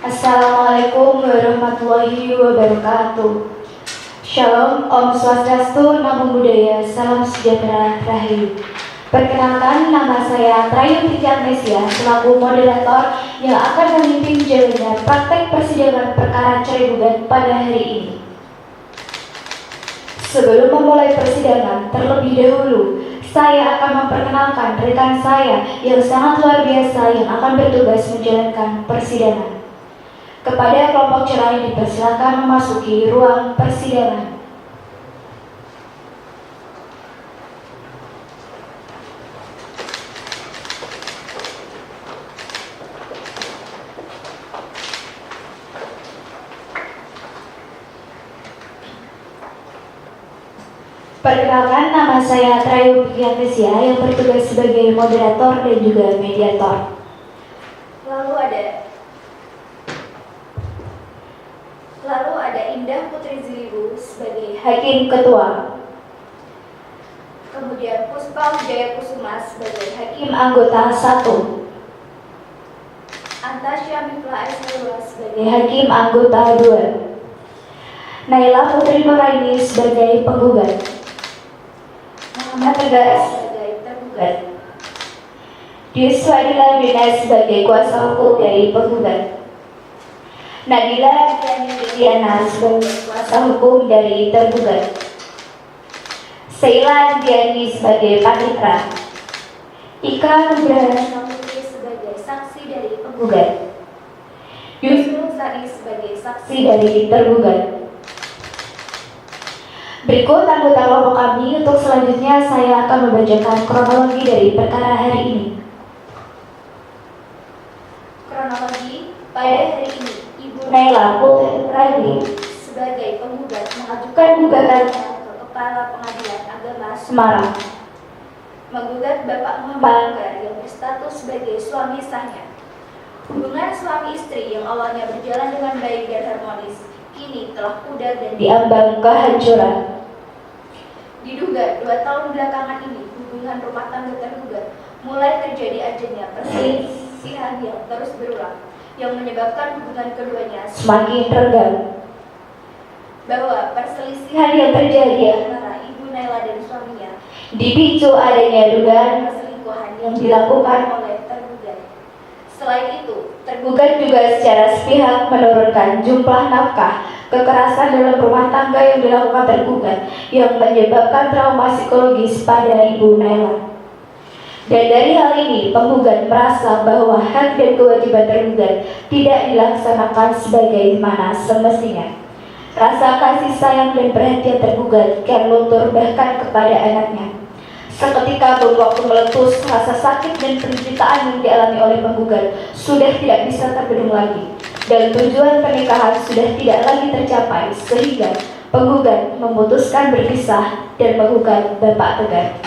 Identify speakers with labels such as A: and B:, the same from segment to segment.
A: Assalamualaikum warahmatullahi wabarakatuh. Shalom, Om Swastiastu, Namo Buddhaya, Salam Sejahtera, Rahayu. Perkenalkan, nama saya Trayu Titia selaku moderator yang akan memimpin jalannya praktek persidangan perkara cerai gugat pada hari ini. Sebelum memulai persidangan, terlebih dahulu saya akan memperkenalkan rekan saya yang sangat luar biasa yang akan bertugas menjalankan persidangan. Kepada kelompok cerai dipersilakan memasuki ruang persidangan. Perkenalkan, nama saya Trayu Pikianesia yang bertugas sebagai moderator dan juga mediator. Lalu ada Indah Putri Zilibu sebagai Hakim Ketua. Kemudian Puspa Wijaya Kusuma sebagai Hakim Anggota 1. Antasya Mifla Aisyah sebagai Hakim Anggota 2. Naila Putri Nuraini sebagai penggugat. Muhammad Tegar sebagai tergugat. Yuswadila Bina sebagai kuasa hukum dari penggugat. Nabila Diana sebagai kuasa hukum dari tergugat. Sheila Diani sebagai panitera. Ika Nugraha Putri sebagai saksi dari penggugat. Yusuf Sari sebagai saksi dari tergugat. Berikut anggota kelompok kami. Untuk selanjutnya saya akan membacakan kronologi dari perkara hari ini. Kronologi pada hari ini, Ibu Naila Putri Nuraini sebagai penggugat mengajukan gugatan ke Kepala Pengadilan Agama Semarang, menggugat Bapak Muhammad Anggar yang berstatus sebagai suami sahnya. Hubungan suami istri yang awalnya berjalan dengan baik dan harmonis kini telah pudar dan diambang kehancuran. Diduga 2 tahun belakangan ini hubungan rumah tangga tergugat mulai terjadi adanya perselisihan yang terus berulang yang menyebabkan hubungan keduanya semakin renggang. Bahwa perselisihan yang terjadi antara Ibu Naila dan suaminya dipicu adanya dugaan perselingkuhan yang dilakukan oleh tergugat. Selain itu, tergugat juga secara sepihak menurunkan jumlah nafkah kekerasan dalam rumah tangga yang dilakukan tergugat yang menyebabkan trauma psikologis pada Ibu Naila. Dan dari hal ini, penggugat merasa bahwa hak dan kewajiban tergugat tidak dilaksanakan sebagaimana semestinya. Rasa kasih sayang dan perhatian tergugat kian luntur bahkan kepada anaknya. Seketika waktu meletus, rasa sakit dan penderitaan yang dialami oleh penggugat sudah tidak bisa terbendung lagi, dan tujuan pernikahan sudah tidak lagi tercapai, sehingga penggugat memutuskan berpisah dan menggugat Bapak Tegar.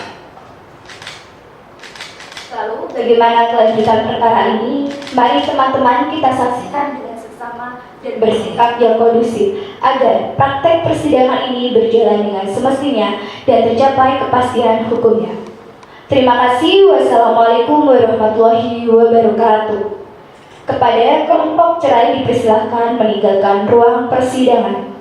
A: Lalu bagaimana kelanjutan perkara ini? Mari teman-teman kita saksikan dengan seksama dan bersikap yang kondusif agar praktek persidangan ini berjalan dengan semestinya dan tercapai kepastian hukumnya. Terima kasih. Wassalamualaikum warahmatullahi wabarakatuh. Kepada kelompok cerai dipersilakan meninggalkan ruang persidangan.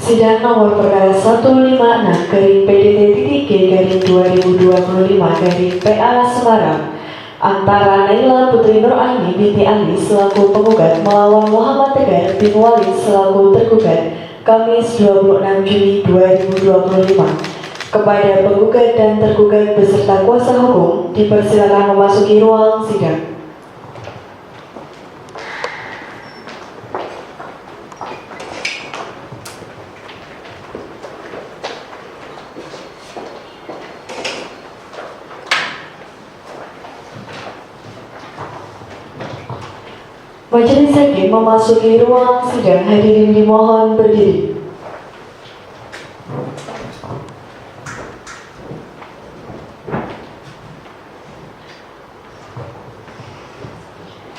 B: Sidang nomor perkara 156 garing PDT-G/2025 garing PA Semarang antara Naila Putri Nuraini binti Ali selaku penggugat melawan Muhammad Tegar bin Walid selaku tergugat Kamis 26 Juli 2025. Kepada penggugat dan tergugat beserta kuasa hukum dipersilakan memasuki ruang sidang. Majelis hakim memasuki ruang sidang. Hadirin dimohon berdiri.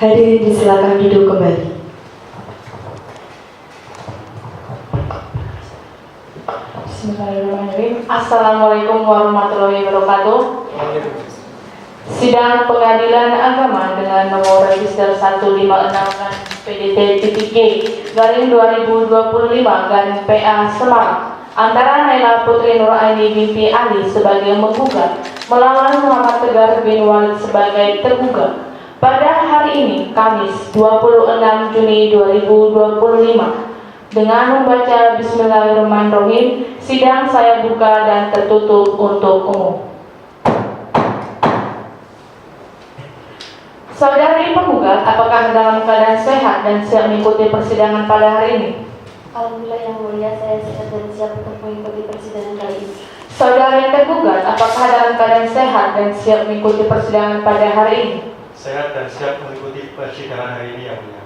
B: Hadirin disilakan duduk kembali.
C: Bismillahirrahmanirrahim. Assalamualaikum warahmatullahi wabarakatuh. Sidang Pengadilan Agama dengan nomor register 156 PDT.G garing 2025 garing PA Semarang antara Naila Putri Nuraini binti Ali sebagai menggugat melawan Muhammad Tegar bin Walid sebagai tergugat pada hari ini Kamis 26 Juni 2025 dengan membaca Bismillahirrahmanirrahim. Sidang saya buka dan tertutup untuk umum. Saudari penggugat, apakah dalam keadaan sehat dan siap mengikuti persidangan pada hari ini?
A: Alhamdulillah yang mulia, saya sehat dan siap untuk mengikuti persidangan kali ini.
C: Saudari tergugat, apakah dalam keadaan sehat dan siap mengikuti persidangan pada hari ini?
D: Sehat dan siap mengikuti persidangan hari ini yang mulia.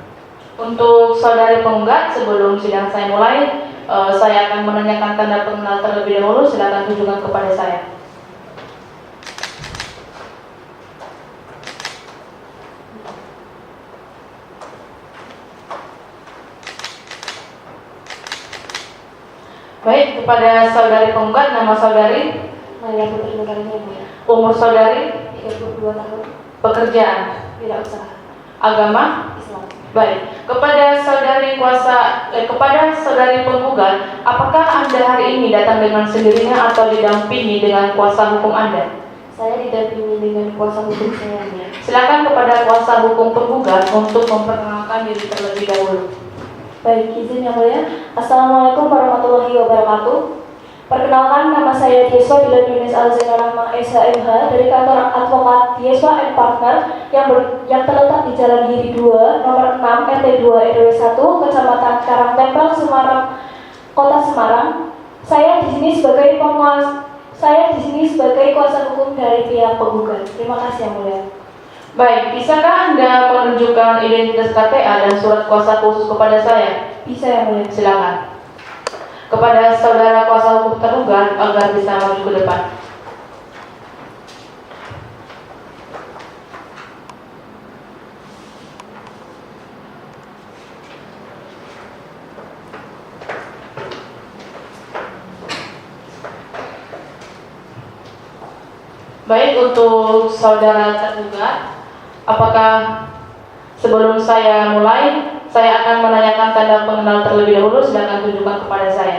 C: Untuk saudari penggugat, sebelum sidang saya mulai, saya akan menanyakan tanda pengenal terlebih dahulu. Silakan tunjukkan kepada saya. Baik, kepada saudari penggugat, nama saudari,
A: Naila Putri Nuraini yang mulia.
C: umur saudari,
A: 32 tahun,
C: pekerjaan,
A: tidak usaha,
C: agama.
A: Islam.
C: Baik, kepada saudari penggugat, apakah Anda hari ini datang dengan sendirinya atau didampingi dengan kuasa hukum Anda?
A: Saya didampingi dengan kuasa hukum saya. Ya.
C: Silakan kepada kuasa hukum penggugat untuk memperkenalkan diri terlebih dahulu.
A: Baik, izin yang mulia. Assalamualaikum warahmatullahi wabarakatuh. Perkenalkan, nama saya Dieswa Diladunis Alzainarahma SHMH dari kantor advokat Dieswa & Partner yang terletak di Jalan Giri 2, nomor 6, RT 2 RW 1, Kecamatan Karangtempel, Semarang, Kota Semarang. Saya di sini sebagai kuasa hukum dari pihak penggugat. Terima kasih yang mulia.
C: Baik, bisakah Anda menunjukkan identitas KTA dan surat kuasa khusus kepada saya?
A: Bisa yang mulia.
C: Silakan. Kepada saudara kuasa hukum tergugat agar bisa maju ke depan. Baik, untuk saudara tergugat, apakah sebelum saya mulai, saya akan menanyakan tanda pengenal terlebih dahulu. Silakan tunjukkan kepada saya.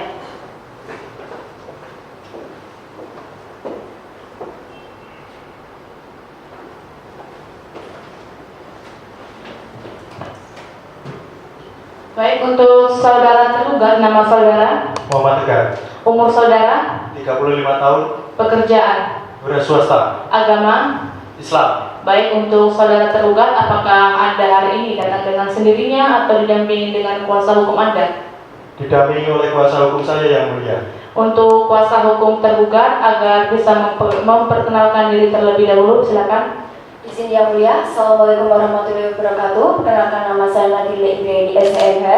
C: Baik, untuk saudara tergugat, nama saudara,
D: Muhammad Tegar,
C: umur saudara,
D: 35 tahun,
C: pekerjaan,
D: wira swasta,
C: agama.
D: Islam.
C: Baik, untuk saudara tergugat, apakah Anda hari ini datang dengan sendirinya atau didampingi dengan kuasa hukum Anda?
D: Didampingi oleh kuasa hukum saya yang mulia.
C: Untuk kuasa hukum tergugat agar bisa memperkenalkan diri terlebih dahulu, silakan.
A: Izin yang mulia. Assalamualaikum warahmatullahi wabarakatuh. Perkenalkan, nama saya Nadila Ibrahim SHMH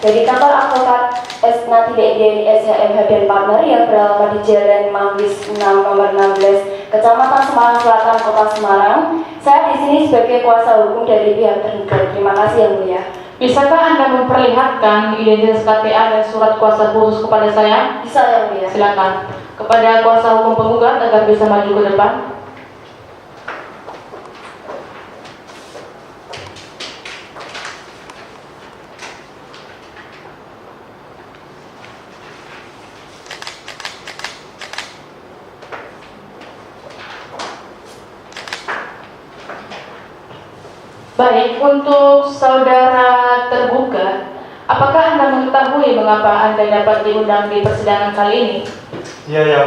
A: dari kantor advokat Nadila Ibrahim SHMH dan Partner yang beralamat di Jalan Manggis 6 nomor 16 Kecamatan Semarang Selatan, Kota Semarang. Saya di sini sebagai kuasa hukum dari pihak tergugat. Terima kasih yang mulia.
C: Bisakah Anda memperlihatkan identitas KTA dan surat kuasa khusus kepada saya?
A: Bisa yang mulia.
C: Silakan. Kepada kuasa hukum penggugat agar bisa maju ke depan. Baik, untuk saudara tergugat, apakah Anda mengetahui mengapa Anda dapat diundang di persidangan kali ini?
D: Iya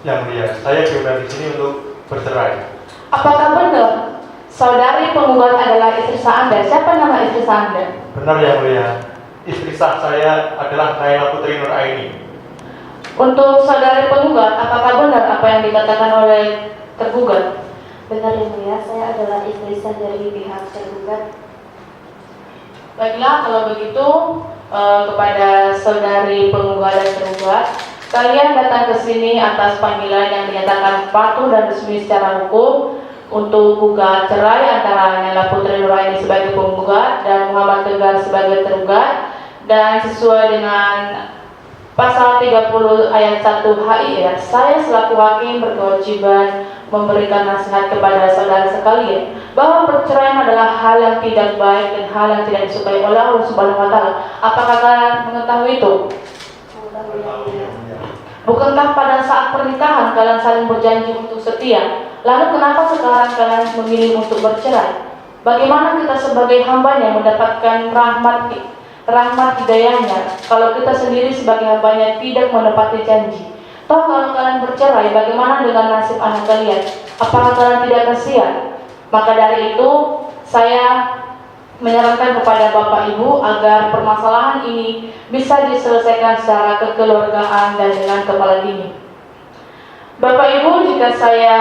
D: yang mulia. Saya diundang di sini untuk bercerai.
C: Apakah benar saudari penggugat adalah istri sah Anda? Siapa nama istri sah Anda?
D: Benar yang mulia. Istri sah saya adalah Naila Putri Nuraini.
C: Untuk saudari penggugat, apakah benar apa yang dikatakan oleh tergugat?
A: Benar yang mulia, saya adalah istri sah dari pihak tergugat.
C: Baiklah, kalau begitu kepada saudari penggugat dan tergugat, kalian datang ke sini atas panggilan yang dinyatakan patuh dan resmi secara hukum untuk gugat cerai antara Naila Putri Nuraini sebagai penggugat dan Muhammad Tegar sebagai tergugat, dan sesuai dengan Pasal 30 ayat 1 HIR, saya selaku hakim berkewajiban memberikan nasihat kepada saudara sekalian bahwa perceraian adalah hal yang tidak baik dan hal yang tidak disukai oleh Allah Subhanahu wa taala. Apakah kalian mengetahui itu? Bukankah pada saat pernikahan kalian saling berjanji untuk setia? Lalu kenapa sekarang kalian memilih untuk bercerai? Bagaimana kita sebagai hambanya mendapatkan rahmat hidayahnya kalau kita sendiri sebagai hambanya tidak menepati janji? Toh kalau kalian bercerai, bagaimana dengan nasib anak kalian? Apakah kalian tidak kasihan? Maka dari itu, saya menyarankan kepada Bapak Ibu agar permasalahan ini bisa diselesaikan secara kekeluargaan dan dengan kepala dingin. Bapak Ibu, jika saya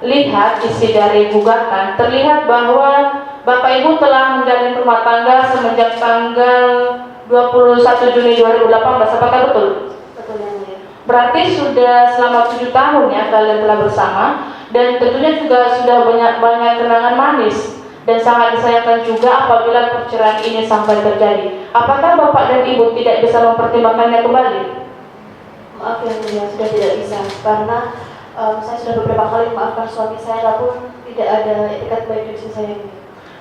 C: lihat isi dari gugatan, terlihat bahwa Bapak Ibu telah menjalin rumah tangga semenjak tanggal 21 Juni 2018. Apakah betul?
A: Betul yang mulia.
C: Berarti sudah selama 7 tahun ya kalian telah bersama, dan tentunya juga sudah banyak kenangan manis, dan sangat disayangkan juga apabila perceraian ini sampai terjadi. Apakah Bapak dan Ibu tidak bisa mempertimbangkannya kembali?
B: Maaf yang mulia, sudah tidak bisa karena saya sudah beberapa kali memaafkan suami saya, namun tidak ada etikat baik di sisi saya.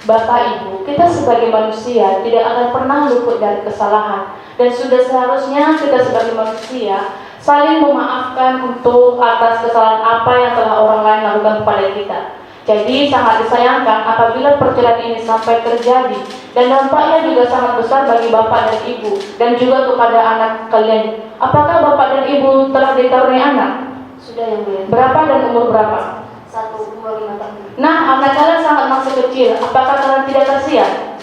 C: Bapak Ibu, kita sebagai manusia tidak akan pernah luput dari kesalahan, dan sudah seharusnya kita sebagai manusia saling memaafkan untuk atas kesalahan apa yang telah orang lain lakukan kepada kita. Jadi sangat disayangkan apabila perceraian ini sampai terjadi, dan dampaknya juga sangat besar bagi Bapak dan Ibu dan juga kepada anak kalian. Apakah Bapak dan Ibu telah dikaruniai anak?
B: Sudah yang mulia.
C: Berapa dan umur berapa?
B: 1 umur 5 tahun.
C: Nah, anak kalian sangat masih kecil. Apakah kalian tidak kasihan?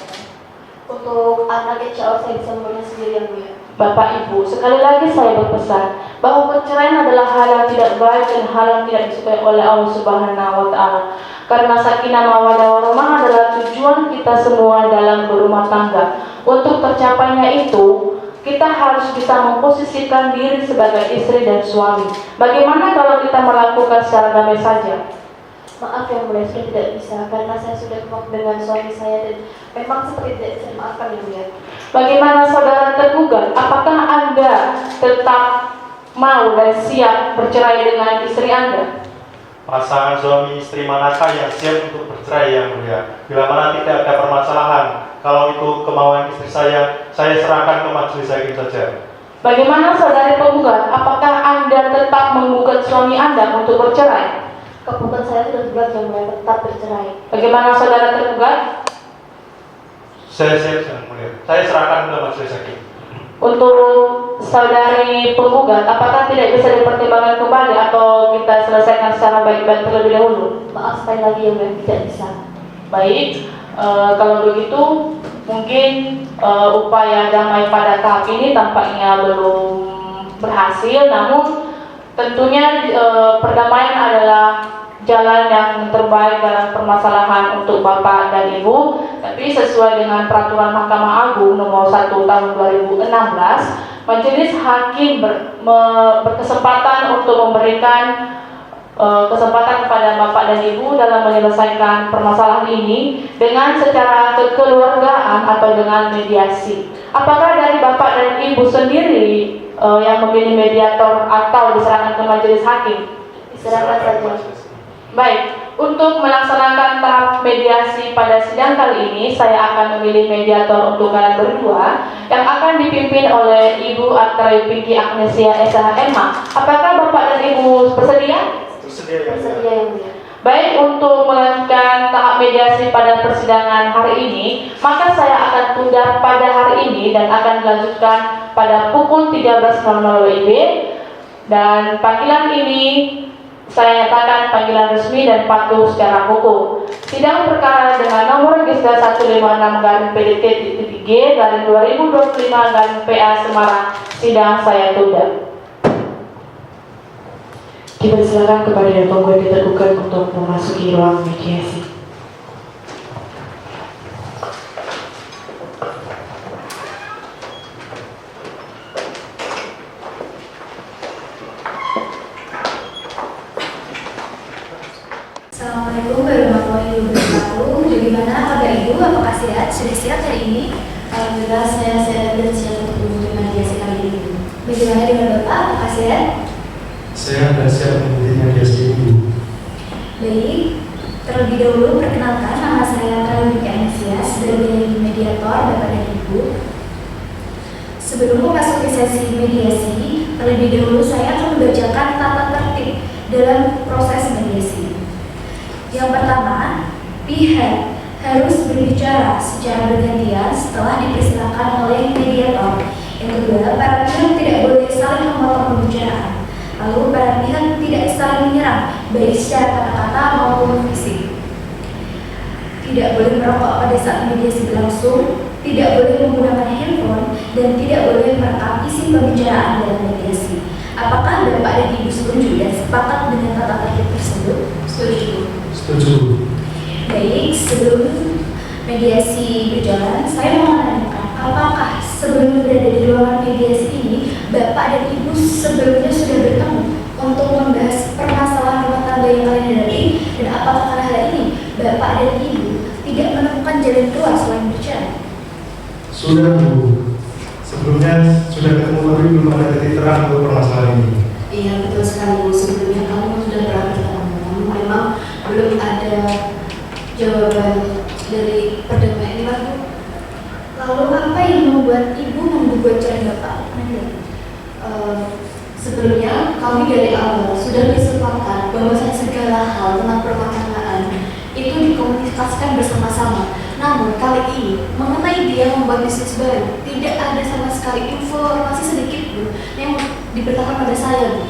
B: Untuk anak insya Allah saya bisa mengurus sendiri yang mulia.
C: Bapak Ibu, sekali lagi saya berpesan bahwa perceraian adalah hal yang tidak baik dan hal yang tidak disukai oleh Allah Subhanahu wa taala. Karena sakinah mawaddah warahmah adalah tujuan kita semua dalam berumah tangga. Untuk tercapainya itu, kita harus bisa memposisikan diri sebagai istri dan suami. Bagaimana kalau kita melakukan secara damai saja?
B: Maaf yang mulia, sudah tidak bisa karena saya sudah kuat dengan suami saya dan memang seperti tidak bisa dimaafkan yang mulia.
C: Bagaimana saudara tergugat? Apakah Anda tetap mau dan siap bercerai dengan istri Anda?
D: Pasangan suami istri manakah yang siap untuk bercerai yang mulia? Bila mana tidak ada permasalahan, kalau itu kemauan istri saya serahkan ke majelis hakim saja.
C: Bagaimana saudari penggugat? Apakah Anda tetap menggugat suami Anda untuk bercerai?
B: Keputusan saya sudah bulat yang mulia, tetap bercerai.
C: Bagaimana saudara tergugat?
D: Saya siap yang mulia. Saya serahkan ke majelis hakim.
C: Untuk saudari penggugat, apakah tidak bisa dipertimbangkan kembali atau kita selesaikan secara baik-baik terlebih dahulu?
B: Maaf sekali lagi yang mulia, tidak bisa.
C: Baik, kalau begitu mungkin upaya damai pada tahap ini tampaknya belum berhasil, namun tentunya perdamaian adalah jalan yang terbaik dalam permasalahan untuk Bapak dan Ibu. Tapi sesuai dengan peraturan Mahkamah Agung nomor 1 tahun 2016, Majelis Hakim berkesempatan untuk memberikan kesempatan kepada Bapak dan Ibu dalam menyelesaikan permasalahan ini dengan secara kekeluargaan atau dengan mediasi. Apakah dari Bapak dan Ibu sendiri yang memilih mediator atau diserahkan ke Majelis Hakim?
B: Diserahkan saja.
C: Baik, untuk melaksanakan tahap mediasi pada sidang kali ini, saya akan memilih mediator untuk kalian berdua yang akan dipimpin oleh Ibu Atrayu Pinky Agnesia SHMH. Apakah Bapak dan Ibu bersedia?
D: Bersedia
B: yang mulia.
C: Baik, untuk melanjutkan tahap mediasi pada persidangan hari ini, maka saya akan tunda pada hari ini dan akan dilanjutkan pada pukul 13.00 WIB. Dan panggilan ini saya nyatakan panggilan resmi dan patuh secara hukum. Sidang perkara dengan nomor register 156-PDT-G/2025-PA Semarang, sidang saya tunda.
B: Dipersilakan kepada penggugat tergugat untuk memasuki ruang mediasi.
A: Assalamualaikum warahmatullahi wabarakatuh. Bagaimana kabar Ibu? Apakah sehat? Sudah siap hari ini?
B: Alhamdulillah saya sehat dan siap untuk mediasi kali ini.
A: Bagaimana dengan Bapak? Apakah sehat?
E: Saya tidak siap mengikuti mediasi ini.
A: Baik, terlebih dahulu perkenalkan nama saya Trawika Anisia sebagai mediator Bapak dan Ibu. Sebelum memasuki sesi mediasi, terlebih dahulu saya akan membacakan tata tertib dalam proses mediasi. Yang pertama, pihak harus berbicara secara bergantian setelah dipersilakan oleh mediator. Yang kedua, para pihak tidak boleh saling memotong pembicaraan. Lalu para pihak tidak saling menyerang, baik secara kata-kata maupun fisik. Tidak boleh merokok pada saat mediasi berlangsung, tidak boleh menggunakan handphone, dan tidak boleh merekam isi pembicaraan dalam mediasi. Apakah Bapak dan Ibu setuju dan sepakat dengan tata tertib tersebut? Setuju.
D: Setuju.
A: Baik, sebelum mediasi berjalan, saya mau menanyakan, apakah sebelum berada di ruangan mediasi ini, Bapak dan Ibu sebelumnya sudah bertemu untuk membahas permasalahan rumah tangga yang kalian hadapi, dan apakah karena hal ini Bapak dan Ibu tidak menemukan jalan keluar selain bercerai?
D: Sudah, Bu. Sebelumnya sudah ketemu tapi belum ada titik terang untuk permasalahan ini.
E: Iya, betul sekali, Bu. Sebelumnya kamu sudah pernah bertemu, namun memang belum ada jawaban dari perdamaian ini, Bu.
A: Lalu apa yang membuat Ibu membuat cerai Bapak?
E: Sebelumnya kami dari awal sudah disepakati bahwa segala hal tentang perumah tanggaan itu dikomunikasikan bersama-sama. Namun kali ini mengenai dia membuat bisnis baru, tidak ada sama sekali informasi sedikit pun yang diberitakan pada saya, Bu.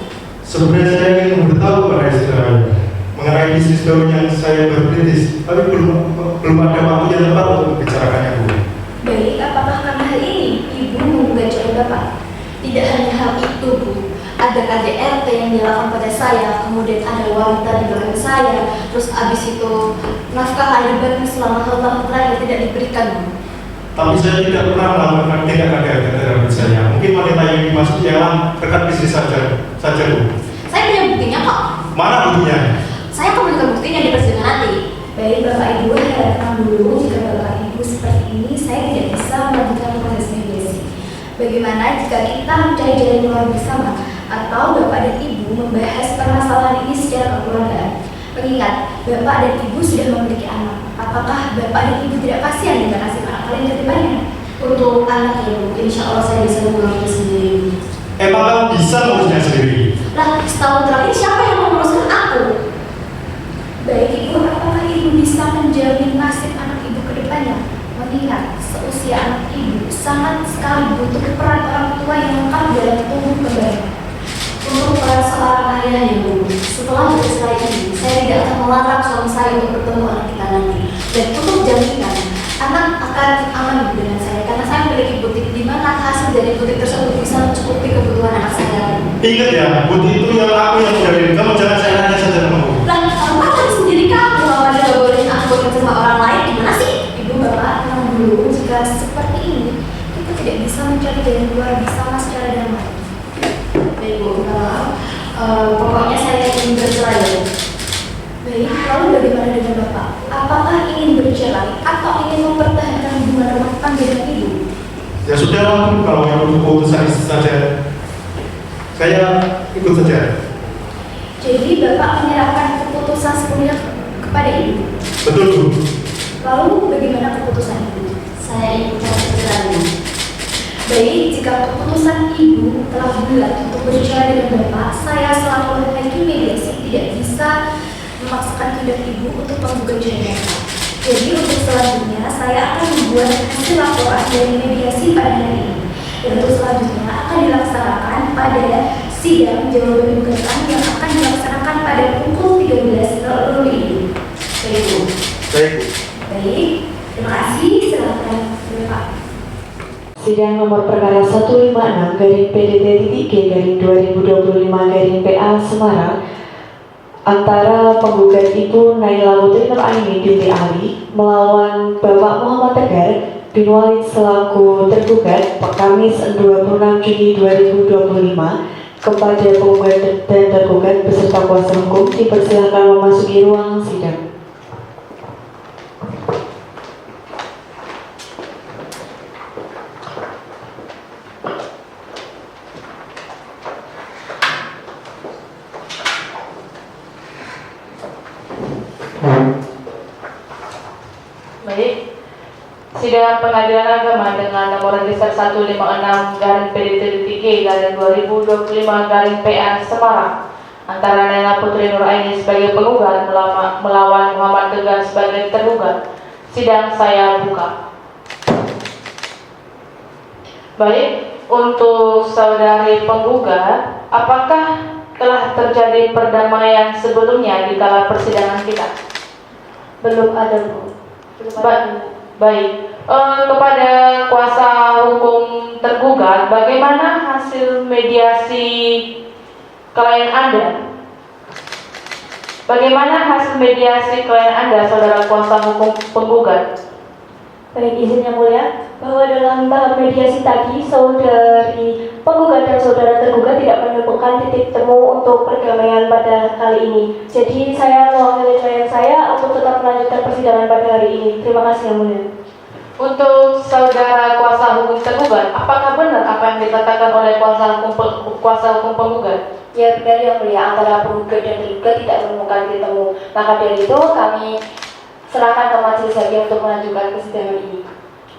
D: Sebenarnya saya ingin memberitahu pada istri saya mengenai bisnis baru yang saya berintis, tapi belum ada waktu yang tepat untuk membicarakannya, Bu.
A: Baik, apakah karena hal ini Ibu membuat cerai Bapak?
E: Tidak hanya hal itu, Bu. Ada KDRT yang dilakukan pada saya, kemudian ada wanita di belakang saya, terus abis itu nafkah lahir batin selama 2 tahun terakhir tidak diberikan, Bu.
D: Tapi saya tidak pernah melakukan tindakan terhadap saya. Mungkin wanita yang dimaksud ialah rekan bisnis saja, Bu.
E: Saya punya buktinya kok.
D: Mana buktinya?
E: Saya akan memberikan buktinya di persidangan nanti.
A: Baik, Bapak Ibu, harapkan dulu jika Bapak Ibu seperti ini, saya tidak bisa melanjutkan proses mediasi. Bagaimana jika kita mencari jalan keluar bersama, atau Bapak dan Ibu membahas permasalahan ini secara kekeluargaan? Mengingat Bapak dan Ibu sudah memiliki anak, apakah Bapak dan Ibu tidak kasihan dengan nasib anak kalian ke depannya?
E: Untuk anak ya, Bu, insya Allah saya bisa mengurusnya sendiri.
D: Emang kamu bisa mengurusnya sendiri?
E: Lah, setahun terakhir siapa yang menguruskan aku?
A: Baik Ibu, apakah Ibu bisa menjamin nasib anak Ibu ke depannya? Mengingat seusia anak Ibu sangat sekali butuh peran orang tua yang lengkap dalam tumbuh kembang.
E: Untuk para seorang ayah yang Bu, setelah bercerai ini, saya tidak akan melarang suami saya untuk bertemu anak kita nanti. Dan untuk jaminan, anak akan aman dengan saya, karena saya memiliki butik di mana hasil dari butik tersebut bisa mencukupi kebutuhan anak saya.
D: Ingat ya, butik itu yang aku yang menjadi. Kamu jangan saya nanya saja kamu.
E: Lah, kamu kan sendiri kamu, kalau ada nggak boleh aku bekerja sama orang lain, gimana sih?
A: Ibu Bapak tenang dulu, jika seperti ini kita tidak bisa mencari jalan keluar bersama secara damai.
E: Baik, Bu, pokoknya saya ingin bercerai, Bu.
A: Baik, lalu bagaimana dengan Bapak? Apakah ingin bercerai atau ingin mempertahankan hubungan rumah tangga dengan Ibu?
D: Ya sudah, kalau yang untuk keputusan istri saja, saya ikut saja.
A: Jadi Bapak menyerahkan keputusan sepenuhnya kepada Ibu.
D: Betul, Bu.
A: Lalu bagaimana keputusan Ibu?
E: Saya ingin bercerai, Bu.
A: Baik, jika keputusan Ibu telah bulat untuk bercerai dengan Bapak, saya selaku hakim mediasi tidak bisa memaksakan kehendak Ibu untuk menggugat cerai Bapak. Jadi untuk selanjutnya saya akan membuat hasil laporan dari mediasi pada hari ini. Dan untuk selanjutnya akan dilaksanakan pada sidang jawaban gugatan yang akan dilaksanakan pada pukul 13.00 ini. Baik, Bu.
D: Baik, Bu.
A: Baik, terima kasih. Silakan, Bapak.
B: Sidang nomor perkara 156 garing PDT-G garing 2025 garing PA Semarang antara penggugat Ibu Naila Putri Nur Aini binti Ali melawan Bapak Muhammad Tegar bin Walid selaku tergugat Kamis 26 Juni 2025 kepada penggugat dan tergugat beserta kuasa hukum dipersilakan memasuki ruang sidang.
C: Sidang Pengadilan Agama dengan nomor register 156-PDT-2025-PA Semarang antara Naila Putri Nur Aini sebagai penggugat melawan Muhammad Tegar sebagai tergugat. Sidang saya buka. Baik, untuk saudari penggugat, apakah telah terjadi perdamaian sebelumnya di kala persidangan kita?
A: Belum ada, Bu.
C: Baik, kepada kuasa hukum tergugat, bagaimana hasil mediasi klien Anda? Bagaimana hasil mediasi klien Anda, saudara kuasa hukum penggugat?
A: Baik, izin yang mulia, bahwa dalam tahap mediasi tadi, saudari penggugat dan saudara tergugat tidak menemukan titik temu untuk perdamaian pada kali ini. Jadi saya mewakili klien saya untuk tetap melanjutkan persidangan pada hari ini. Terima kasih yang mulia.
C: Untuk saudara kuasa hukum tergugat, apakah benar apa yang dikatakan oleh kuasa hukum penggugat?
A: Ya, benar yang mulia, antara penggugat dan tergugat tidak menemukan titik temu. Maka dari itu kami serahkan ke majelis hakim untuk melanjutkan persidangan ini.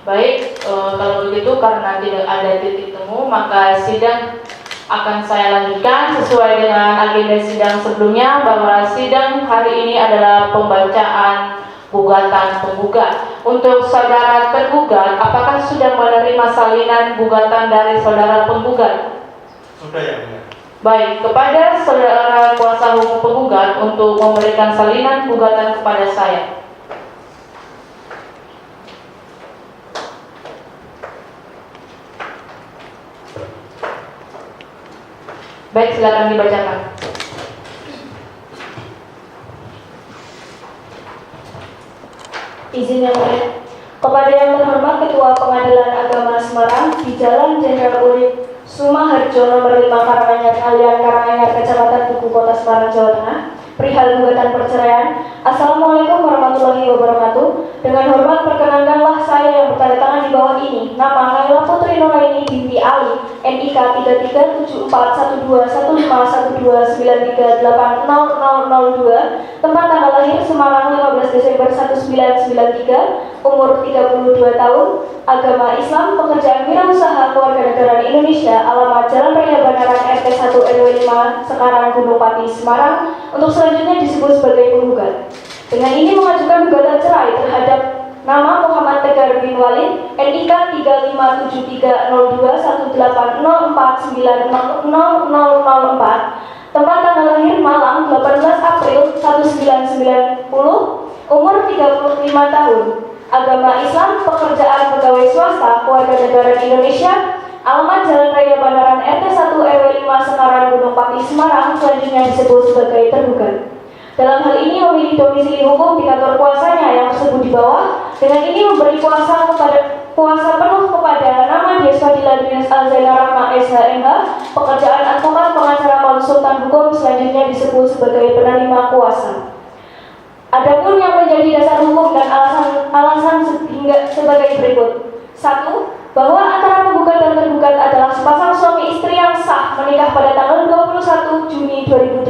C: Baik, kalau begitu karena tidak ada titik temu, maka sidang akan saya lanjutkan sesuai dengan agenda sidang sebelumnya, bahwa sidang hari ini adalah pembacaan gugatan penggugat. Untuk saudara tergugat, apakah sudah menerima salinan gugatan dari saudara penggugat?
D: Sudah ya, mulia.
C: Baik, kepada saudara kuasa hukum penggugat untuk memberikan salinan gugatan kepada saya. Baik, silakan dibacakan.
A: Izin yang mulia, kepada yang terhormat Ketua Pengadilan Agama Semarang di Jalan Jenderal Urip Sumaharjo nomor 5 Karanganyar Alian Karanganyar Kecamatan Tugu Kota Semarang Jawa Tengah perihal gugatan perceraian. Assalamualaikum warahmatullahi wabarakatuh. Dengan hormat perkenankanlah saya yang bertanda tangan di bawah ini. Nama Naila Putri Nuraini binti Ali, NIK 3374121293800002, tempat tanggal lahir Semarang 15 Desember 1993, umur 32 tahun, agama Islam, pekerjaan wirausaha kewarganegaraan Indonesia, alamat Jalan Raya Banaran RT 1 RW 5 Sekarang Gunung Pati Semarang, untuk selanjutnya disebut sebagai penggugat. Dengan ini mengajukan gugatan cerai terhadap nama Muhammad Tegar bin Walid, NIK 3573021894900004, tempat tanggal lahir Malang 18 April 1990, umur 35 tahun, agama Islam, pekerjaan pegawai swasta kewarganegaraan Indonesia, alamat Jalan Raya Banaran RT 1 RW 5 Sekarang Gunung Pati Semarang, selanjutnya disebut sebagai tergugat. Dalam hal ini memilih domisili hukum di kantor kuasanya yang tersebut di bawah. Dengan ini memberi kuasa penuh kepada nama Dias Fadila Dinas Al-Zainal Rahma SHMH, pekerjaan advokat pengacara konsultan hukum, selanjutnya disebut sebagai penerima kuasa. Adapun yang menjadi dasar hukum dan alasan sebagai berikut. 1. Bahwa antara penggugat dan tergugat adalah sepasang suami istri yang sah menikah pada tanggal 21 Juni 2018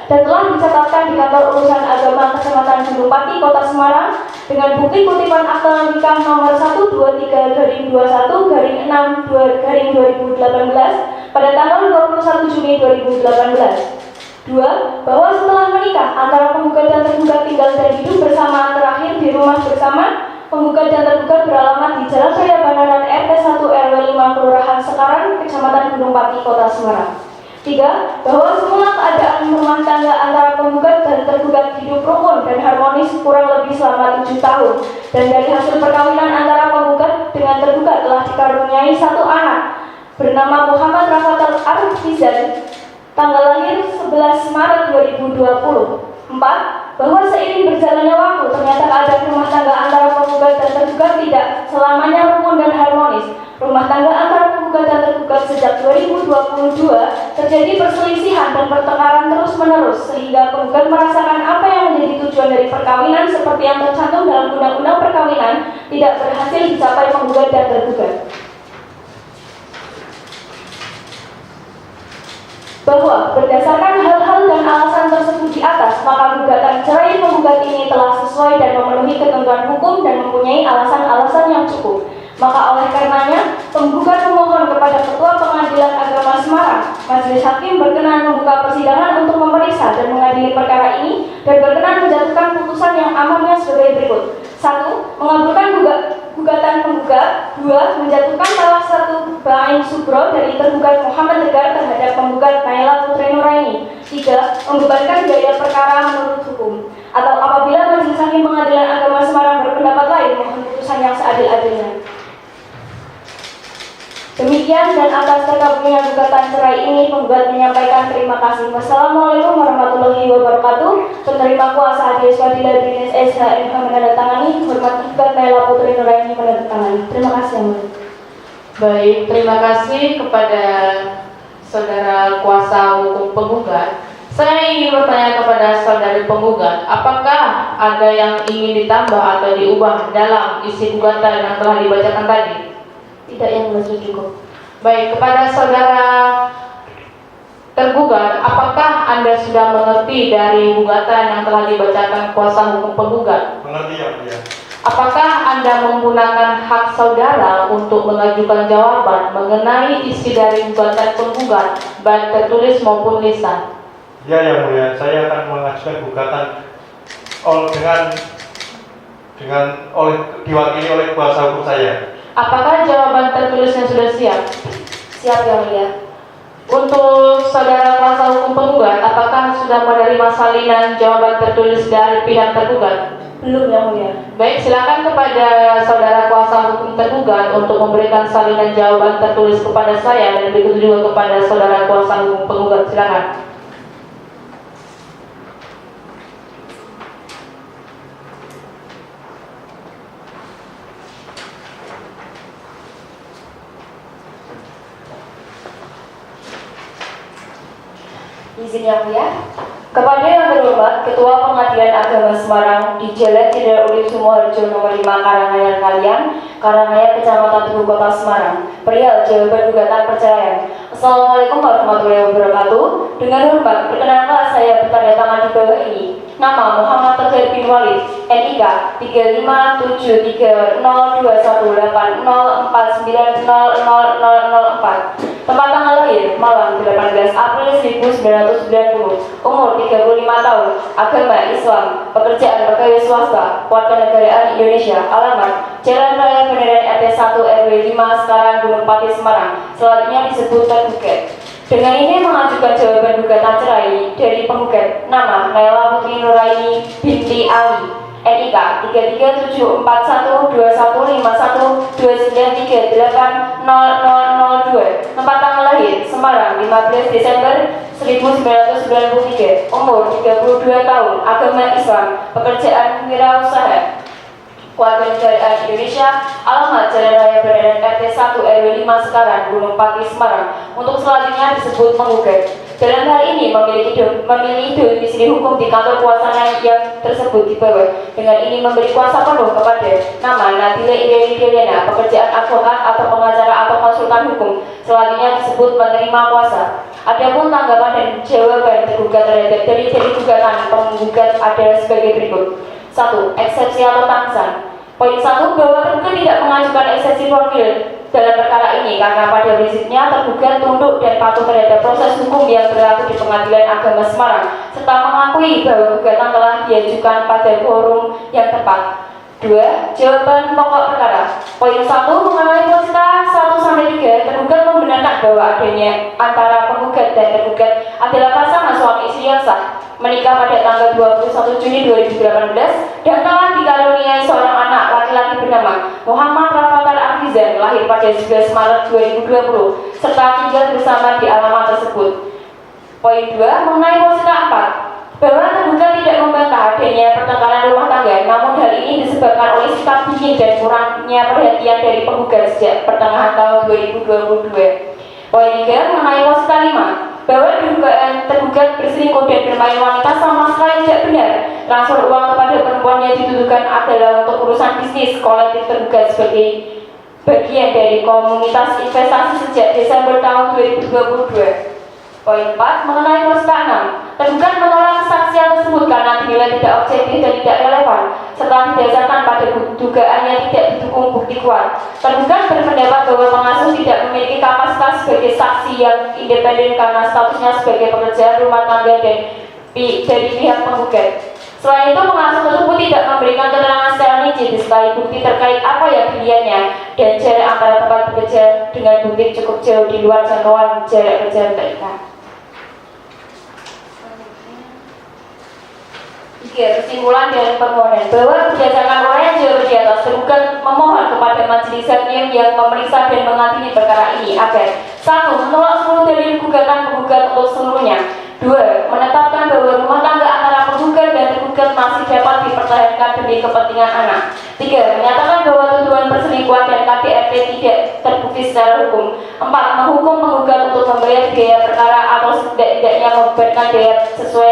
A: dan telah dicatatkan di kantor urusan agama Kecamatan Gunung Pati, Kota Semarang dengan bukti kutipan akte nikah nomor 123-21-6-2018 pada tanggal 21 Juni 2018. 2. Bahwa setelah menikah antara penggugat dan tergugat tinggal dan hidup bersama terakhir di rumah bersama. Penggugat dan tergugat beralamat di Jalan Raya Banaran RT 1 RW 5 Kelurahan Sekarang, Kecamatan Gunung Pati, Kota Semarang. 3. Bahwa semula keadaan rumah tangga antara penggugat dan tergugat hidup rukun dan harmonis kurang lebih selama 7 tahun. Dan dari hasil perkawinan antara penggugat dengan tergugat telah dikaruniai satu anak bernama Muhammad Rafathal Arfizan, tanggal lahir 11 Maret 2020. 4. Bahwa seiring berjalannya waktu ternyata keadaan rumah tangga antara penggugat dan tergugat tidak selamanya rukun dan harmonis. Rumah tangga antara penggugat dan tergugat sejak 2022 terjadi perselisihan dan pertengkaran terus-menerus sehingga penggugat merasakan apa yang menjadi tujuan dari perkawinan seperti yang tercantum dalam Undang-Undang Perkawinan tidak berhasil dicapai penggugat dan tergugat. Bahwa berdasarkan hal-hal dan alasan tersebut di atas, maka gugatan cerai penggugat ini telah sesuai sesuai dan memenuhi ketentuan hukum dan mempunyai alasan-alasan yang cukup. Maka oleh karenanya, penggugat memohon kepada Ketua Pengadilan Agama Semarang, Majelis Hakim berkenan membuka persidangan untuk memeriksa dan mengadili perkara ini dan berkenan menjatuhkan putusan yang amannya sebagai berikut. 1. Mengabulkan gugatan penggugat. 2. Menjatuhkan talak 1 Bain Subro dari tergugat Muhammad Tegar terhadap penggugat Naila Putri Nuraini. 3. Membebankan biaya perkara menurut hukum. Atau apabila Majelis Hakim Pengadilan Agama Semarang berpendapat lain, mohon putusan yang seadil-adilnya. Demikian dan atas terkabulnya gugatan cerai ini, penggugat menyampaikan terima kasih. Wassalamualaikum warahmatullahi wabarakatuh. Penerima kuasa Ades Fadila Dinis SHMH menandatangani. Hormat penggugat Naila Putri Nuraini menandatangani. Terima kasih yang mulia.
C: Baik, terima kasih kepada saudara kuasa hukum penggugat. Saya ingin bertanya kepada saudari penggugat, apakah ada yang ingin ditambah atau diubah dalam isi gugatan yang telah dibacakan tadi?
A: Tidak, yang mulia cukup.
C: Baik, kepada saudara tergugat, apakah Anda sudah mengerti dari gugatan yang telah dibacakan kuasa hukum penggugat?
D: Mengerti yang mulia.
C: Apakah Anda menggunakan hak saudara untuk mengajukan jawaban mengenai isi dari gugatan penggugat, baik tertulis maupun lisan?
D: Ya yang mulia, saya akan mengajukan gugatan diwakili oleh kuasa hukum saya.
C: Apakah jawaban tertulisnya sudah siap?
A: Siap yang mulia.
C: Untuk saudara kuasa hukum penggugat, apakah sudah menerima salinan jawaban tertulis dari pihak tergugat?
A: Belum yang mulia.
C: Baik, silakan kepada saudara kuasa hukum tergugat untuk memberikan salinan jawaban tertulis kepada saya dan begitu juga kepada saudara kuasa hukum penggugat. Silakan.
A: Izin yang mulia. Kepada yang terhormat Ketua Pengadilan Agama Semarang di Jalan Jenderal Urip Sumoharjo nomor 5 Karanganyar Kalian, Karanganyar, Kecamatan Tugu, Kota Semarang. Perihal jawaban gugatan perceraian. Assalamualaikum warahmatullahi wabarakatuh. Dengan hormat, perkenankan saya bertanda tangan di bawah ini. Nama Muhammad Tegar bin Walid, NIK 3573080490490004. Tempat tanggal lahir Malang 18 April 1990. Umur 35 tahun. Agama Islam. Pekerjaan pegawai swasta. Warganegaraan Indonesia. Alamat Jalan Raya Beneran RT 1 RW 5 Sekarang Gunung Pati Semarang. Selanjutnya disebut tergugat. Dengan ini mengajukan jawaban gugatan cerai dari penggugat. Nama Naila Putri Nuraini binti Ali, NIK 33741512938002. Tempat tanggal lahir Semarang 15 Desember 1993. Umur 32 tahun. Agama Islam. Pekerjaan wirausaha. Warganegaraan Indonesia. Alamat Jalan Raya Beneran RT 1 RW 5 Sekarang Gunung Pati Semarang. Untuk selanjutnya disebut penggugat. Dalam hal ini memilih domisili hukum di kantor kuasa yang tersebut di bawah. Dengan ini memberi kuasa penuh kepada nama Nabila Ireni Deliana, pekerjaan advokat atau pengacara atau konsultan hukum. Selanjutnya disebut menerima kuasa. Adapun tanggapan dan jawaban tergugat terhadap dari gugatan penggugat adalah sebagai berikut. 1. Eksepsi atau tangsan. Poin 1, bahwa tergugat tidak mengajukan eksepsi formil dalam perkara ini karena pada prinsipnya tergugat tunduk dan patuh terhadap proses hukum yang berlaku di Pengadilan Agama Semarang serta mengakui bahwa gugatan telah diajukan pada forum yang tepat. 2. Jawaban pokok perkara. Poin 1, mengenai posita 1-3, tergugat membenarkan bahwa adanya antara penggugat dan tergugat adalah pasangan suami istri yang sah, menikah pada tanggal 21 Juni 2018 dan telah dikaruniai seorang anak laki-laki bernama Muhammad Rafathar Afrizan, lahir pada 11 Maret 2020 serta tinggal bersama di alamat tersebut. Poin 2, mengenai posita 4, bahwa tergugat tidak membantah adanya pertengkaran rumah tangga, namun hal ini disebabkan oleh sikap dingin dan kurangnya perhatian dari penggugat sejak pertengahan tahun 2022. Poin 3, mengenai posita 5, bahwa dugaan tergugat berselingkuh dan bermain wanita sama sekali tidak benar. Transfer uang kepada perempuan yang dituduhkan adalah untuk urusan bisnis kolektif tergugat sebagai bagian dari komunitas investasi sejak Desember tahun 2022.
C: Poin 4 mengenai pasal 6, tergugat menolak kesaksian tersebut karena dinilai tidak objektif dan tidak relevan setelah didasarkan pada dugaannya tidak didukung bukti kuat. Tergugat berpendapat bahwa pengasuh tidak memiliki kapasitas sebagai saksi yang independen karena statusnya sebagai pekerja rumah tangga dan dari pihak penggugat. Selain itu, pengasuh tersebut tidak memberikan keterangan secara rinci disertai bukti terkait apa yang dilihatnya dan jarak antara tempat bekerja dengan bukti cukup jauh di luar jangkauan jarak kerja mereka. Kesimpulan dari permohonan bahwa berdasarkan uraian yang jauh di atas, tergugat memohon kepada majelis hakim yang memeriksa dan mengadili perkara ini agar 1. Menolak seluruh dalil gugatan penggugat untuk seluruhnya. 2. Menetapkan bahwa rumah tangga antara penggugat dan tergugat masih dapat dipertahankan demi kepentingan anak. 3. Menyatakan bahwa tuduhan perselingkuhan dan KDRT tidak terbukti secara hukum. 4. Menghukum penggugat untuk membayar biaya perkara atau setidak-tidaknya membebankan biaya sesuai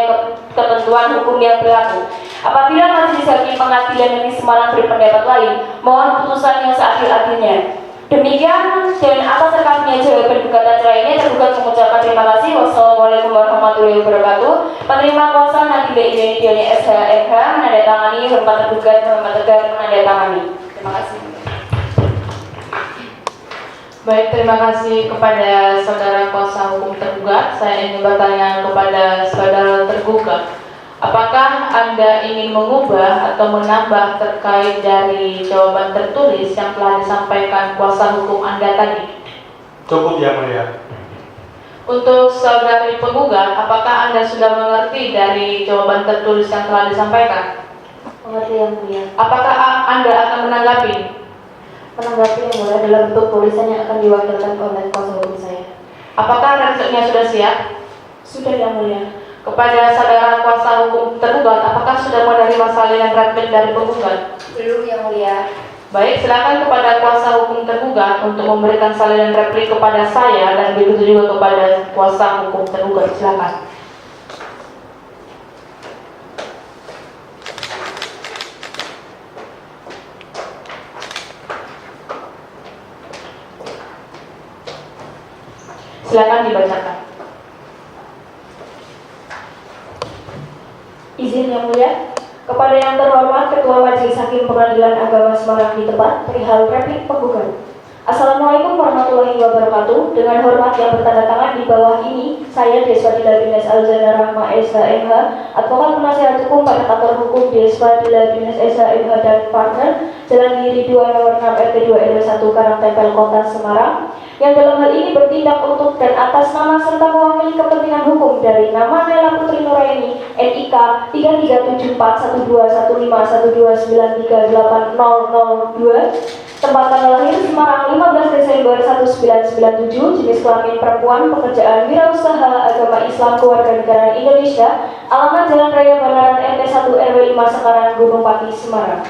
C: ketentuan hukum yang berlaku. Apabila majelis hakim pengadilan negeri Semarang berpendapat lain, mohon putusan yang seadil-adilnya. Demikian dan atas lengkapnya jawaban gugatan cerai ini, tergugat mengucapkan terima kasih. Wassalamualaikum warahmatullahi wabarakatuh. Penerima kuasa Nabila Ilyani SHMH menandatangani, hormat tergugat Muhammad Tegar menandatangani. Terima kasih.
F: Baik, terima kasih kepada saudara kuasa hukum tergugat. Saya ingin bertanya kepada saudara tergugat, apakah Anda ingin mengubah atau menambah terkait dari jawaban tertulis yang telah disampaikan kuasa hukum Anda tadi?
D: Cukup Yang Mulia.
F: Untuk saudari penggugat, apakah Anda sudah mengerti dari jawaban tertulis yang telah disampaikan?
C: Mengerti Yang Mulia.
F: Apakah Anda akan menanggapi?
C: Menanggapi Yang Mulia dalam bentuk tulisan yang akan diwakilkan oleh kuasa hukum saya.
F: Apakah resepnya sudah siap?
C: Sudah Yang Mulia.
F: Kepada saudara kuasa hukum tergugat, apakah sudah menerima salinan replik dari penggugat?
C: Belum Yang Mulia.
F: Baik, silakan kepada kuasa hukum tergugat untuk memberikan salinan replik kepada saya dan begitu juga kepada kuasa hukum tergugat. Silakan. Silakan dibacakan.
C: Izin Yang Mulia, kepada yang terhormat Ketua Majelis Hakim Pengadilan Agama Semarang di tempat, perihal replik penggugat. Assalamualaikum warahmatullahi wabarakatuh. Dengan hormat yang bertanda tangan di bawah ini, saya Deswadila Bines Alzana Rahma SHMH, advokat penasihat hukum pada kantor hukum Deswadila Bines SHMH dan partner, Jalan Giri 2 nomor 6 RT 2 RW 1 Karangtempel Kota Semarang, yang dalam hal ini bertindak untuk dan atas nama serta mewakili kepentingan hukum dari nama Nela Putri Nuraini NIK 33712112938002, tempat tanggal lahir Semarang 15 Desember 1997, jenis kelamin perempuan, pekerjaan wirausaha, agama Islam, kewarganegaraan Indonesia, alamat Jalan Raya Banaran RT 1 RW 5 Sekarang Gunung Pati Semarang.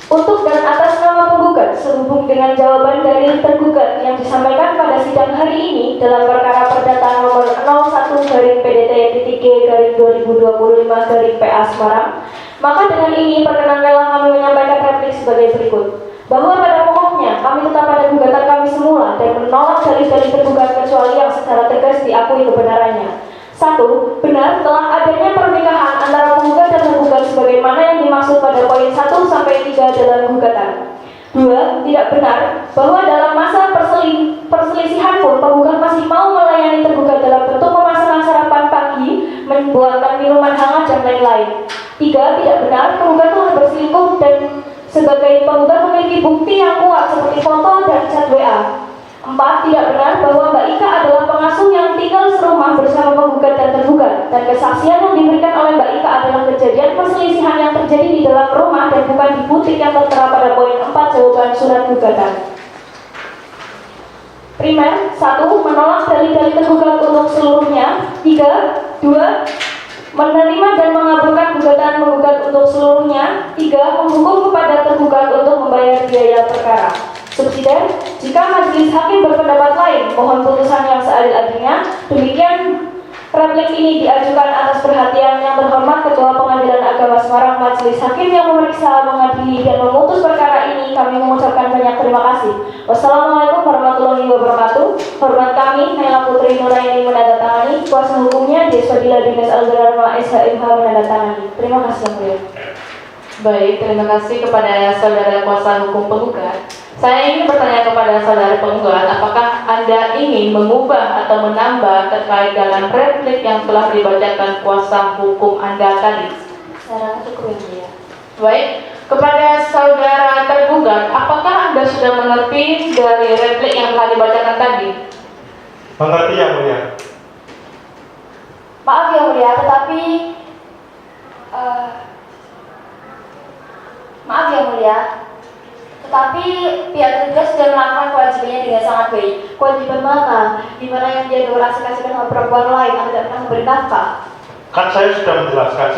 C: Untuk dan atas nama penggugat, sehubung dengan jawaban dari tergugat yang disampaikan pada sidang hari ini dalam perkara perdata nomor 01-PDT-G-2025-PA Semarang, maka dengan ini perkenankanlah kami menyampaikan replik sebagai berikut. Bahwa pada pokoknya kami tetap pada gugatan kami semula dan menolak dalil-dalil tergugat kecuali yang secara tegas diakui kebenarannya. 1. Benar telah adanya pernikahan antara penggugat dan tergugat sebagaimana yang dimaksud pada poin 1-3 dalam gugatan. 2. Tidak benar bahwa dalam masa perselisihan pun penggugat masih mau melayani tergugat dalam bentuk memasarkan sarapan pagi, membuatkan minuman hangat dan lain-lain. 3. Tidak benar penggugat telah berselingkuh dan sebagai penggugat memiliki bukti yang kuat seperti foto dan chat WA. 4. Tidak benar bahwa Mbak Ika adalah pengasuh yang tinggal serumah bersama penggugat dan tergugat, dan kesaksian yang diberikan oleh Mbak Ika adalah kejadian perselisihan yang terjadi di dalam rumah dan bukan di butik yang tertera pada poin 4 jawaban surat gugatan. Primer, 1. Menolak dalil-dalil tergugat untuk seluruhnya. 3. 2. Menerima dan mengabulkan gugatan penggugat untuk seluruhnya. 3. Menghukum kepada tergugat untuk membayar biaya perkara. Subsidiar, jika majelis hakim berpendapat lain, mohon putusan yang seadil-adilnya. Demikian replik ini diajukan atas perhatian yang terhormat Ketua Pengadilan Agama Semarang. Majelis hakim yang memeriksa, mengadili, dan memutus perkara ini, kami mengucapkan banyak terima kasih. Wassalamualaikum warahmatullahi wabarakatuh. Hormat kami
A: Putri Nuraini menandatangani, kuasa hukumnya Deswadila Dinas Algarama SHMH menandatangani. Terima kasih yang mulia.
F: Baik, terima kasih kepada saudara kuasa hukum penggugat. Saya ingin bertanya kepada saudara penggugat, apakah Anda ingin mengubah atau menambah terkait dalam replik yang telah dibacakan kuasa hukum Anda tadi?
A: Saya rasa cukup yang mulia.
F: Baik, kepada saudara tergugat, apakah Anda sudah mengerti dari replik yang telah dibacakan tadi?
D: Mengerti yang mulia.
A: Maaf yang mulia, tetapi maaf yang mulia, tetapi pihak tergugat sudah melakukan kewajibannya dengan sangat baik. Kewajiban mana? Di mana yang dia berasik-asikan sama perempuan lain atau tidak pernah memberi nafkah?
D: Kan saya sudah menjelaskan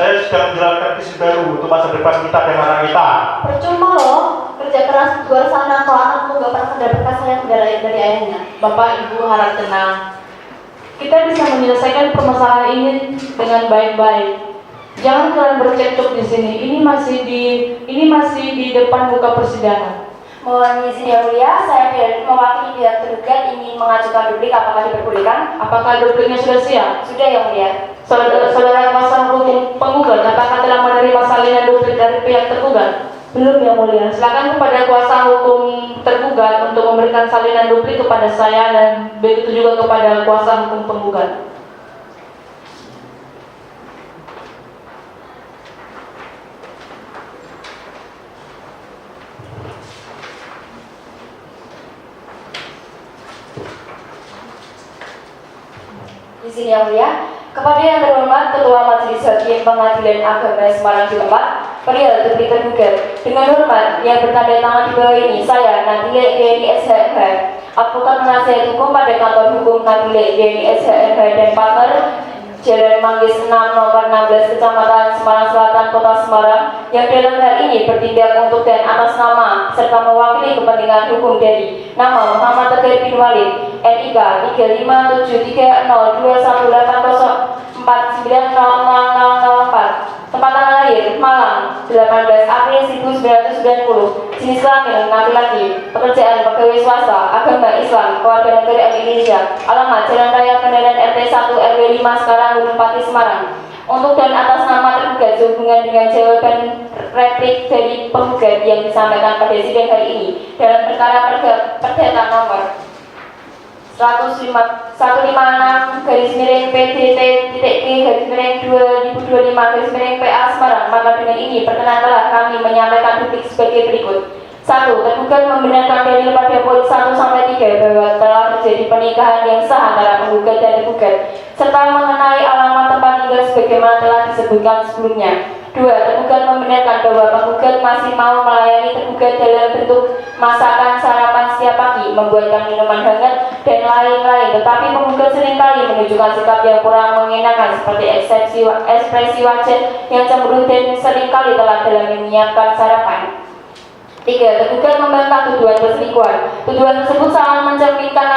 D: visi baru untuk masa depan kita dan anak kita.
A: Percuma loh, kerja keras di luar sana kalau anakmu gak pernah mendapatkan sayang dari ayahnya.
F: Bapak Ibu harap tenang. Kita bisa menyelesaikan permasalahan ini dengan baik-baik. Jangan kalian bercekcok di sini. Ini masih di depan muka persidangan.
A: Mohon izin yang mulia, saya mewakili pihak tergugat ingin mengajukan duplik. Apakah diperbolehkan?
F: Apakah dupliknya sudah siap?
A: Sudah yang mulia.
F: Saudara kuasa hukum penggugat, apakah telah menerima salinan duplik dari pihak tergugat?
A: Belum yang mulia.
F: Silakan kepada kuasa hukum tergugat untuk memberikan salinan duplik kepada saya dan begitu juga kepada kuasa hukum penggugat.
A: Izin yang mulia, kepada yang terhormat Ketua Majelis Hakim Pengadilan Agama Semarang Jumat, perihal duplik tergugat. Dengan hormat yang bertanda tangan di bawah ini, saya Nabila Deni SHMH, advokat penasihat hukum pada kantor hukum Nabila Deni SHMH dan partner Jalan Manggis 6 nomor 16 Kecamatan Semarang Selatan Kota Semarang yang dalam hal ini bertindak untuk dan atas nama serta mewakili kepentingan hukum dari nama Muhammad Tegar bin Walid NIK 3573680490004 tempat tanggal lahir Malang 18 April 1990, jenis kelamin laki-laki, pekerjaan pegawai swasta, agama Islam, kewarganegaraan Indonesia, alamat Jalan Raya Kendaraan RT 1 RW 5 Sekarang Gunung Pati Semarang. Untuk dan atas nama tergugat sehubungan dengan jawaban replik dari penggugat yang disampaikan pada sidang hari ini dalam perkara perdata nomor 156 garis miring PDT.G garis miring 2025 garis miring PA Semarang, maka dengan ini perkenankanlah kami menyampaikan duplik sebagai berikut. 1. Tergugat membenarkan dalil pada poin 1-3 bahwa telah terjadi pernikahan yang sah antara penggugat dan tergugat serta mengenai alamat tempat tinggal sebagaimana telah disebutkan sebelumnya. 2. Tergugat membenarkan bahwa penggugat masih mau melayani tergugat dalam bentuk masakan sarapan setiap pagi, membuatkan minuman hangat, dan lain-lain. Tetapi penggugat seringkali menunjukkan sikap yang kurang mengenakan seperti ekspresi wajah yang cemberut dan seringkali telah dalam menyiapkan sarapan. 3. Tergugat membantah tuduhan perselingkuhan. Tuduhan tersebut sangat mencerminkan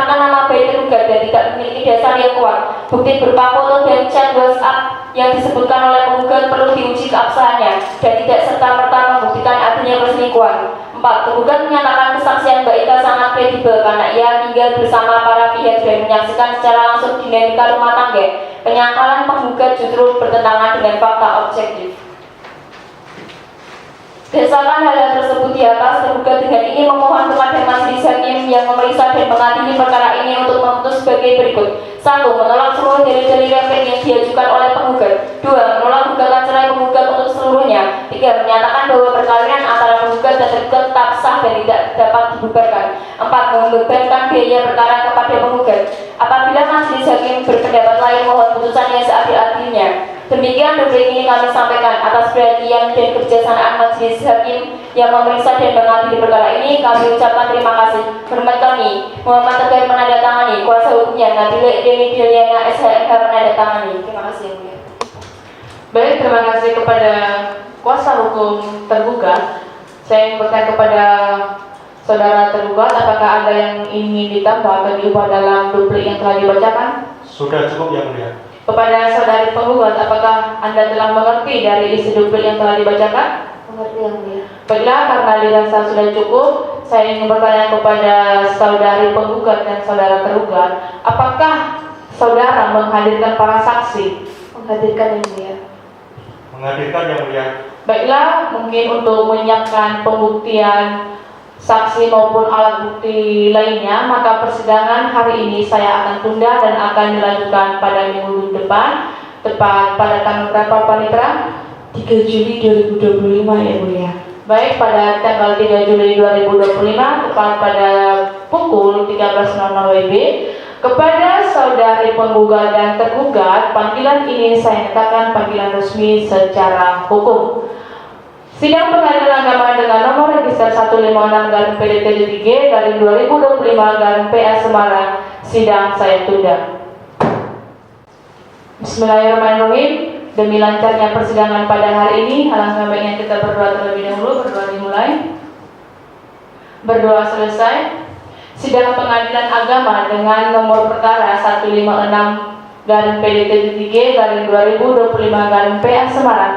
A: nama baik tergugat dan tidak memiliki dasar yang kuat. Bukti berupa foto dan chat WhatsApp yang disebutkan oleh penggugat perlu diuji keabsahannya dan tidak serta-merta membuktikan adanya perselingkuhan. 4. Tergugat menyatakan kesaksian Mbak Ika sangat kredibel karena ia tinggal bersama para pihak dan menyaksikan secara langsung dinamika rumah tangga. Penyangkalan penggugat justru bertentangan dengan fakta objektif. Berdasarkan hal tersebut di atas, tergugat dengan ini memohon kepada majelis hakim yang memeriksa dan mengadili perkara ini untuk memutus sebagai berikut. 1. Menolak seluruh dalil-dalil replik yang diajukan oleh penggugat. 2. Menolak gugatan cerai penggugat untuk seluruhnya. 3. Menyatakan bahwa perkawinan antara penggugat dan tergugat tetap sah dan tidak dapat dibubarkan. 4. Membebankan biaya perkara kepada penggugat. Apabila majelis hakim berpendapat lain, mohon putusan yang seadil-adilnya. Demikian duplik ini kami sampaikan atas perhatian dan kebijaksanaan majelis hakim yang memeriksa dan mengadili perkara ini. Kami ucapkan terima kasih. Hormat kami, Muhammad Tegar menandatangani, kuasa hukumnya Nabila Deni Deliana SHMH menandatangani. Terima kasih yang mulia.
F: Baik, terima kasih kepada kuasa hukum tergugat. Saya ingin bertanya kepada saudara tergugat, apakah ada yang ingin ditambah atau diubah dalam duplik yang telah dibacakan?
D: Sudah cukup yang mulia.
F: Kepada saudari penggugat, apakah Anda telah mengerti dari isi duplik yang telah dibacakan?
A: Mengerti yang mulia.
F: Baiklah, karena dirasa sudah cukup,
C: saya ingin bertanya kepada saudari penggugat dan saudara tergugat, apakah saudara menghadirkan para saksi?
A: Menghadirkan yang mulia.
D: Menghadirkan yang mulia.
C: Baiklah, mungkin untuk menyiapkan pembuktian saksi maupun alat bukti lainnya, maka persidangan hari ini saya akan tunda dan akan dilanjutkan pada minggu depan, tepat pada tanggal berapa, Panitra?
B: 3 Juli 2025 ya mulia.
C: Baik, pada tanggal 3 Juli 2025, tepat pada pukul 13.00 WIB, kepada saudari penggugat dan tergugat, panggilan ini saya nyatakan panggilan resmi secara hukum. Sidang Pengadilan Agama dengan nomor register 156-PDT-3/2025 PA Semarang, sidang saya tunda. Bismillahirrahmanirrahim. Demi lancarnya persidangan pada hari ini, alangkah baiknya kita berdoa terlebih dahulu. Berdoa dimulai. Berdoa selesai. Sidang Pengadilan Agama dengan nomor perkara 156-PDT-3/2025 PA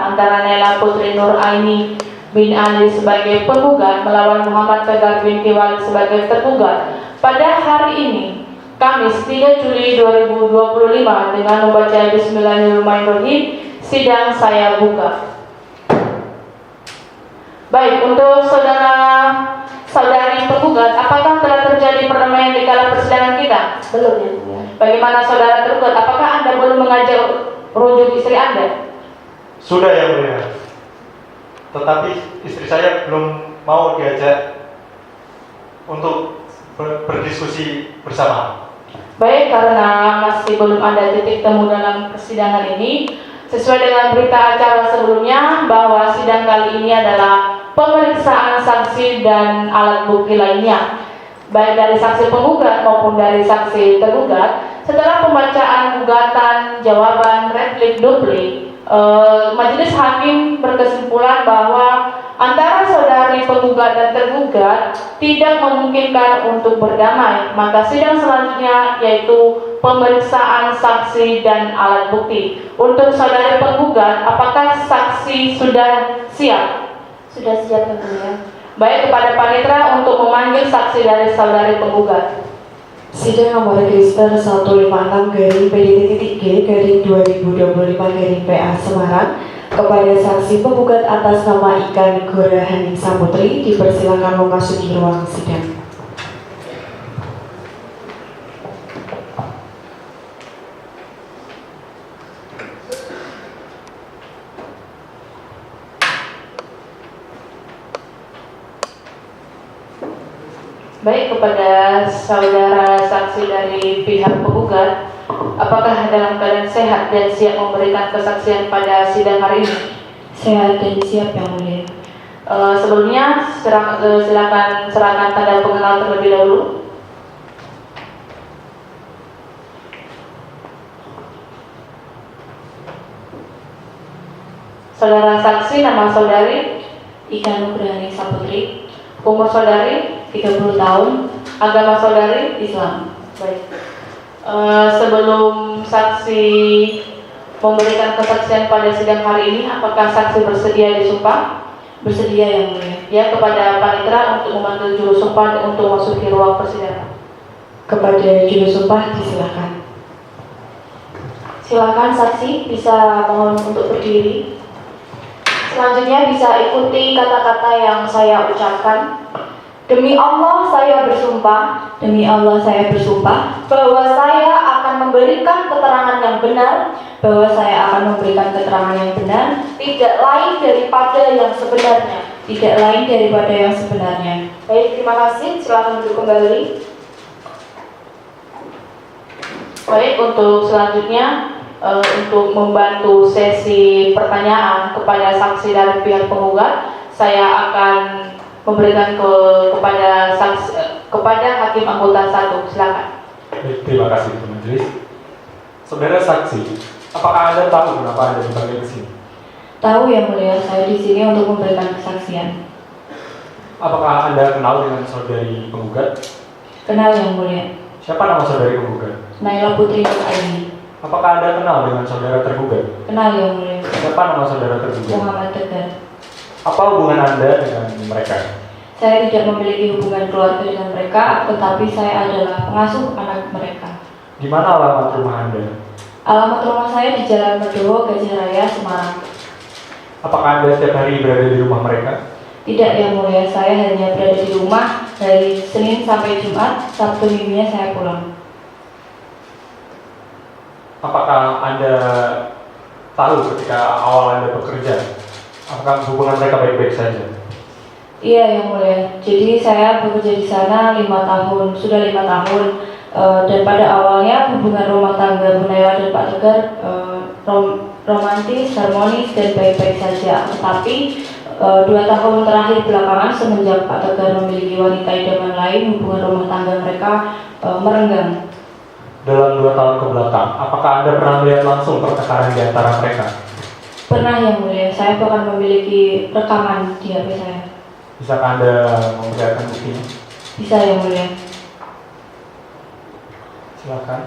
C: antara Naila Putri Nur Aini bin Ali sebagai penggugat melawan Muhammad Tegar binti Walid sebagai tergugat pada hari ini, Kamis 3 Juli 2025, dengan membaca Bismillahirrahmanirrahim. Sidang saya buka. Baik, untuk saudari penggugat, apakah telah terjadi perdamaian di kala persidangan kita?
A: Belum ya mulia.
C: Bagaimana saudara tergugat? Apakah Anda belum mengajak rujuk istri Anda?
D: Sudah yang mulia. Tetapi istri saya belum mau diajak untuk berdiskusi bersama.
C: Baik, karena masih belum ada titik temu dalam persidangan ini, sesuai dengan berita acara sebelumnya bahwa sidang kali ini adalah pemeriksaan saksi dan alat bukti lainnya, baik dari saksi penggugat maupun dari saksi tergugat. Setelah pembacaan gugatan, jawaban, replik, duplik, majelis hakim berkesimpulan bahwa antara saudari penggugat dan tergugat tidak memungkinkan untuk berdamai. Maka sidang selanjutnya yaitu pemeriksaan saksi dan alat bukti. Untuk saudari penggugat, apakah saksi sudah siap?
A: Sudah siap yang mulia.
C: Baik, kepada Panitra untuk memanggil saksi dari saudari penggugat.
B: Sidang nomor register 156-PDT-3/2025 PA Semarang kepada saksi penggugat atas nama Ika Negara Haning Samutri dipersilakan memasuki ruang sidang.
C: Baik, kepada saudara saksi dari pihak penggugat, apakah dalam keadaan sehat dan siap memberikan kesaksian pada sidang hari ini?
B: Sehat dan siap yang mulia.
C: Sebelumnya silakan serahkan tanda pengenal terlebih dahulu. Saudara saksi, nama saudari?
B: Ika Negara Haning Samutri,
C: Umur saudari?
B: 30 tahun,
C: Agama saudari?
B: Islam.
C: Baik. Sebelum saksi memberikan kesaksian pada sidang hari ini, apakah saksi bersedia disumpah?
B: Bersedia yang mulia.
C: Ya, kepada Panitra untuk memanggil juru sumpah untuk masuk ke ruang persidangan.
B: Kepada juru sumpah disilakan.
A: Silakan saksi bisa mohon untuk berdiri. Selanjutnya bisa ikuti kata-kata yang saya ucapkan. Demi Allah saya bersumpah
B: Demi Allah saya bersumpah
A: bahwa saya akan memberikan keterangan yang benar,
B: bahwa saya akan memberikan keterangan yang benar,
A: tidak lain daripada yang sebenarnya.
B: tidak lain daripada yang sebenarnya.
A: Baik, terima kasih. Silakan duduk kembali.
C: Baik, untuk selanjutnya untuk membantu sesi pertanyaan kepada saksi dari pihak penggugat, saya akan memberikan kepada hakim anggota 1. Silakan.
G: Baik, terima kasih Ketua Majelis. Saudara saksi, apakah Anda tahu kenapa Anda dipanggil ke sini?
B: Tahu yang mulia, saya di sini untuk memberikan kesaksian.
G: Apakah Anda kenal dengan saudari penggugat?
B: Kenal yang mulia.
G: Siapa nama saudari penggugat?
B: Naila Putri Nur Aini.
G: Apakah Anda kenal dengan saudara tergugat?
B: Kenal yang mulia.
G: Siapa nama saudara tergugat?
B: Muhammad Tegar.
G: Apa hubungan Anda dengan mereka?
H: Saya tidak memiliki hubungan keluarga dengan mereka, tetapi saya adalah pengasuh anak mereka.
G: Di mana alamat rumah Anda?
H: Alamat rumah saya di Jalan Medowo, Gajah Raya, Semarang.
G: Apakah Anda setiap hari berada di rumah mereka?
H: Tidak, Yang Mulia, saya hanya berada di rumah dari Senin sampai Jumat, Sabtu Minggunya saya pulang.
G: Apakah Anda tahu ketika awal Anda bekerja, apakah hubungan mereka baik-baik saja?
H: Iya, Yang Mulia. Jadi saya bekerja di sana 5 tahun, sudah 5 tahun. Dan pada awalnya hubungan rumah tangga Bu Naila dan Pak Tegar romantis, harmonis, dan baik-baik saja. Tetapi 2 tahun terakhir belakangan semenjak Pak Tegar memiliki wanita idaman lain, hubungan rumah tangga mereka merenggang.
G: Dalam 2 tahun kebelakang, apakah Anda pernah melihat langsung pertengkaran di antara mereka?
H: Pernah, Yang Mulia. Saya bahkan memiliki rekaman di HP saya.
G: Bisakah Anda memperlihatkan buktinya?
H: Bisa, Yang Mulia.
G: Silakan.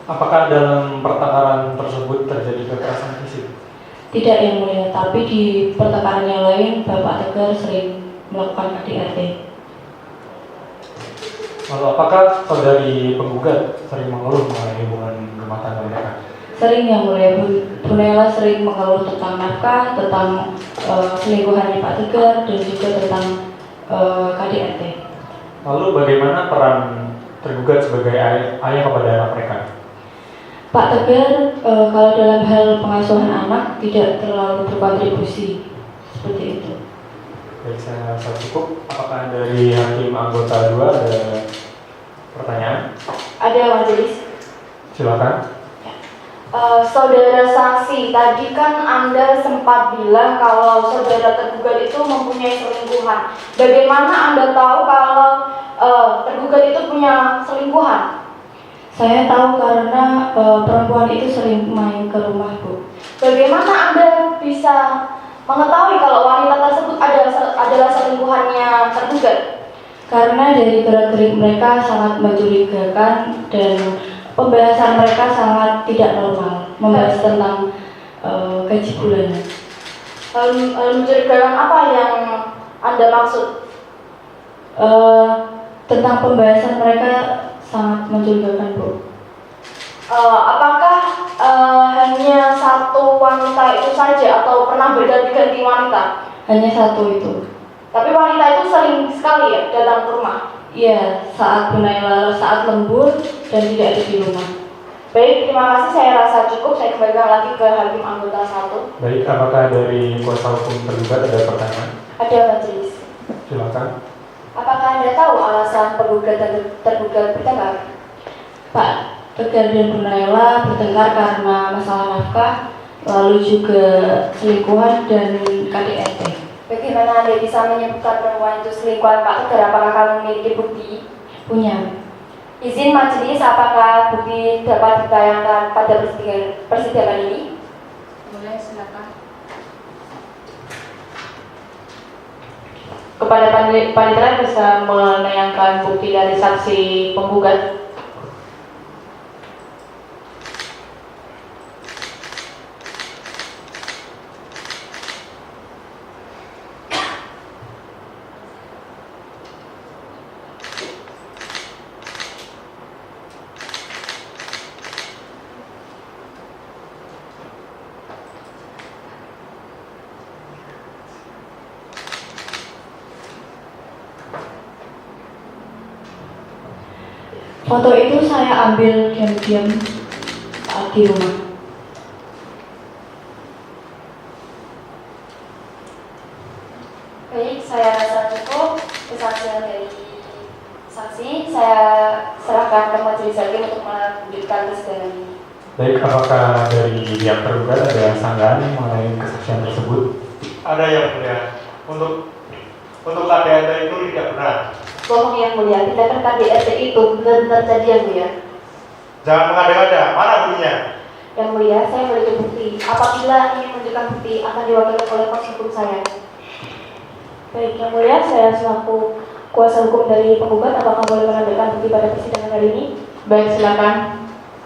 G: Apakah dalam pertengkaran tersebut terjadi kekerasan fisik?
H: Tidak, Yang Mulia, tapi di pertengkaran yang lain Bapak Tegar sering melakukan KDRT.
G: Lalu apakah saudari penggugat sering mengeluh mengenai hubungan rumah tangga mereka?
H: Sering, Yang Mulia. Bu Naila sering mengeluh tentang nafkah, tentang selingkuhannya Pak Tegar, dan juga tentang KDRT.
G: Lalu bagaimana peran tergugat sebagai ayah kepada anak mereka?
H: Pak Tegar kalau dalam hal pengasuhan anak tidak terlalu berkontribusi seperti itu.
G: Baik, saya rasa cukup. Apakah dari hakim anggota 2 ada pertanyaan?
A: Ada majelis.
G: Silakan.
A: Saudara saksi, tadi kan Anda sempat bilang kalau saudara tergugat itu mempunyai selingkuhan. Bagaimana Anda tahu kalau tergugat itu punya selingkuhan?
H: Saya tahu karena perempuan itu sering main ke rumah, Bu.
A: Bagaimana Anda bisa mengetahui kalau wanita tersebut adalah selingkuhannya tergugat?
H: Karena dari gerak-gerik mereka sangat mencurigakan dan pembahasan mereka sangat tidak normal, membahas tentang gaji bulanan.
A: Mencurigakan apa yang Anda maksud?
H: Tentang pembahasan mereka sangat mencurigakan, Bu.
A: Apakah hanya satu wanita itu saja atau pernah berganti-ganti wanita?
H: Hanya satu itu.
A: Tapi wanita itu sering sekali ya datang ke rumah?
H: Iya, saat Bu Naila saat lembur dan tidak ada di rumah.
A: Baik, terima kasih. Saya rasa cukup. Saya kembalikan lagi ke hakim anggota 1.
G: Baik, apakah dari kuasa hukum tergugat ada pertanyaan?
A: Ada majelis.
G: Silakan.
A: Apakah Anda tahu alasan penggugat dan tergugat bertengkar?
H: Pak Tegar dan Bu Naila bertengkar karena masalah nafkah, lalu juga selingkuhan dan KDRT.
A: Bagaimana Anda bisa menyebutkan perempuan itu selingkuhan Pak Tegar? Apakah kamu memiliki bukti?
H: Punya.
A: Izin majelis, apakah bukti dapat ditayangkan pada persidangan ini?
F: Boleh, silakan.
C: Kepada panitia bisa menayangkan bukti dari saksi penggugat.
H: Foto itu saya ambil diam-diam saat di rumah.
A: Baik, saya rasa cukup kesaksian dari saksi. Saya serahkan ke majelis hakim untuk melanjutkan persidangan ini.
G: Baik, apakah dari pihak tergugat ada sanggahan mengenai kesaksian tersebut?
D: Ada yang mulia. Untuk KDRT itu tidak benar.
A: Bohong yang mulia, tindakan KDRT itu benar-benar terjadi yang mulia.
D: Jangan mengada-ngada. Mana buktinya?
A: Yang mulia, saya memiliki bukti. Apabila ingin menunjukkan bukti, akan diwakili oleh kuasa hukum saya. Baik, yang mulia, saya selaku kuasa hukum dari penggugat, apakah boleh menandakan bukti pada persidangan hari ini?
C: Baik, silakan.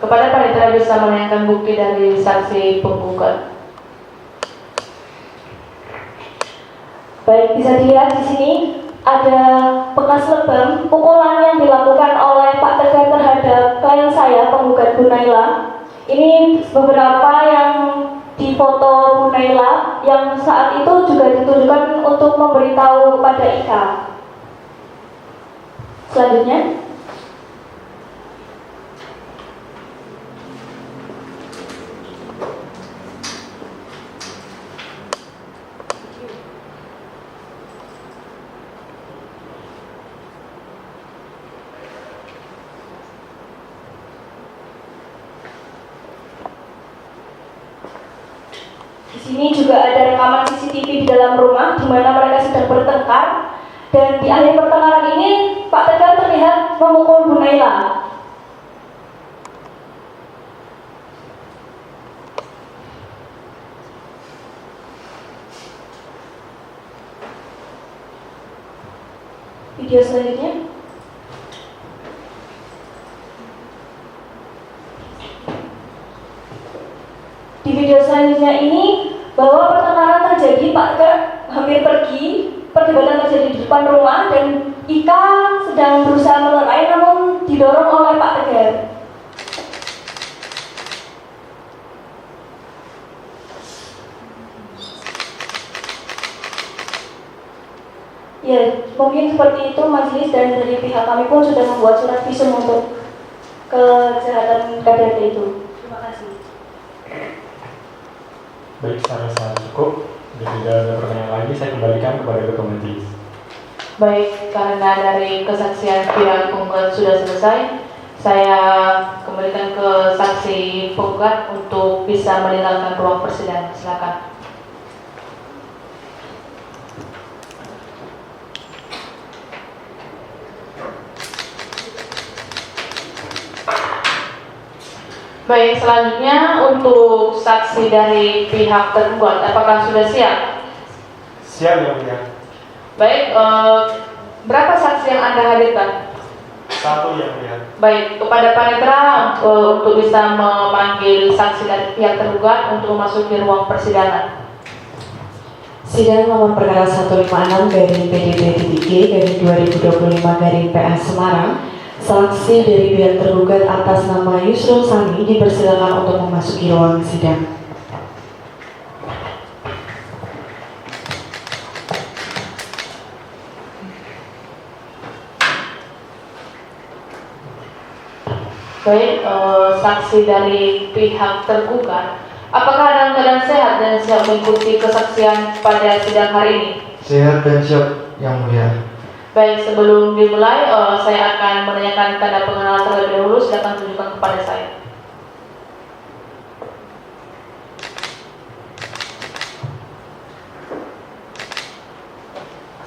C: Kepada panitia bisa menayangkan bukti dari saksi penggugat.
A: Baik, bisa dilihat di sini ada bekas lebam pukulan yang dilakukan oleh Pak Tegar terhadap klien saya, penggugat Bu Naila. Ini beberapa yang di foto Bu Naila yang saat itu juga ditujukan untuk memberitahu kepada Ika. Selanjutnya, di sini juga ada rekaman CCTV di dalam rumah di mana mereka sedang bertengkar, dan di akhir pertengkaran ini Pak Tegar terlihat memukul Bu Naila. Video selanjutnya. Di video selanjutnya ini, bahwa pertengkaran terjadi, Pak Tegar hampir pergi, perdebatan terjadi di depan rumah, dan Ika sedang berusaha melerai namun didorong oleh Pak Tegar. Ya, mungkin seperti itu majelis, dan dari pihak kami pun sudah membuat surat visum untuk kejahatan KDRT itu.
F: Terima
G: Baik, saya rasa cukup. Jika tidak ada pertanyaan lagi, saya kembalikan kepada ketua majelis.
F: Baik, karena dari kesaksian pihak penggugat sudah selesai, saya kembalikan ke saksi penggugat untuk bisa meninggalkan ruang persidangan. Silakan. Baik, selanjutnya untuk saksi dari pihak tergugat, apakah sudah siap?
D: Siap yang mulia.
F: Baik, berapa saksi yang Anda hadirkan?
D: 1 yang mulia.
F: Baik, kepada panitera untuk bisa memanggil saksi dari pihak tergugat untuk memasuki ruang persidangan.
B: Sidang nomor perkara 156/PDP-G/2025/PA Semarang. Saksi dari pihak tergugat atas nama Yusrul Sani dipersilakan untuk memasuki ruang sidang.
F: Baik, saksi dari pihak tergugat, apakah dalam keadaan sehat dan siap mengikuti kesaksian pada sidang hari ini?
I: Sehat dan siap yang mulia.
F: Baik, sebelum dimulai, saya akan menanyakan tanda pengenalan terlebih dahulu. Silakan tunjukkan kepada saya.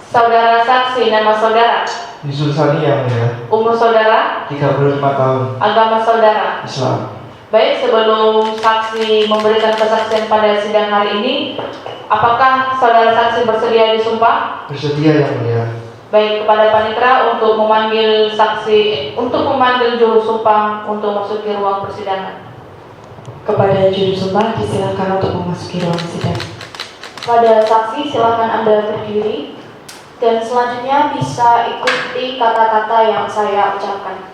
F: Saudara saksi, nama saudara?
I: Yusrul Sani yang mulia.
F: Umur saudara?
I: 35 tahun.
F: Agama saudara?
I: Islam.
F: Baik, sebelum saksi memberikan kesaksian pada sidang hari ini, apakah saudara saksi bersedia disumpah?
I: Bersedia yang mulia.
F: Baik, kepada panitera untuk memanggil saksi, untuk memanggil juru sumpah untuk memasuki ruang persidangan.
B: Kepada juru sumpah disilakan untuk memasuki ruang sidang.
A: Pada saksi silakan Anda berdiri dan selanjutnya bisa ikuti kata-kata yang saya ucapkan.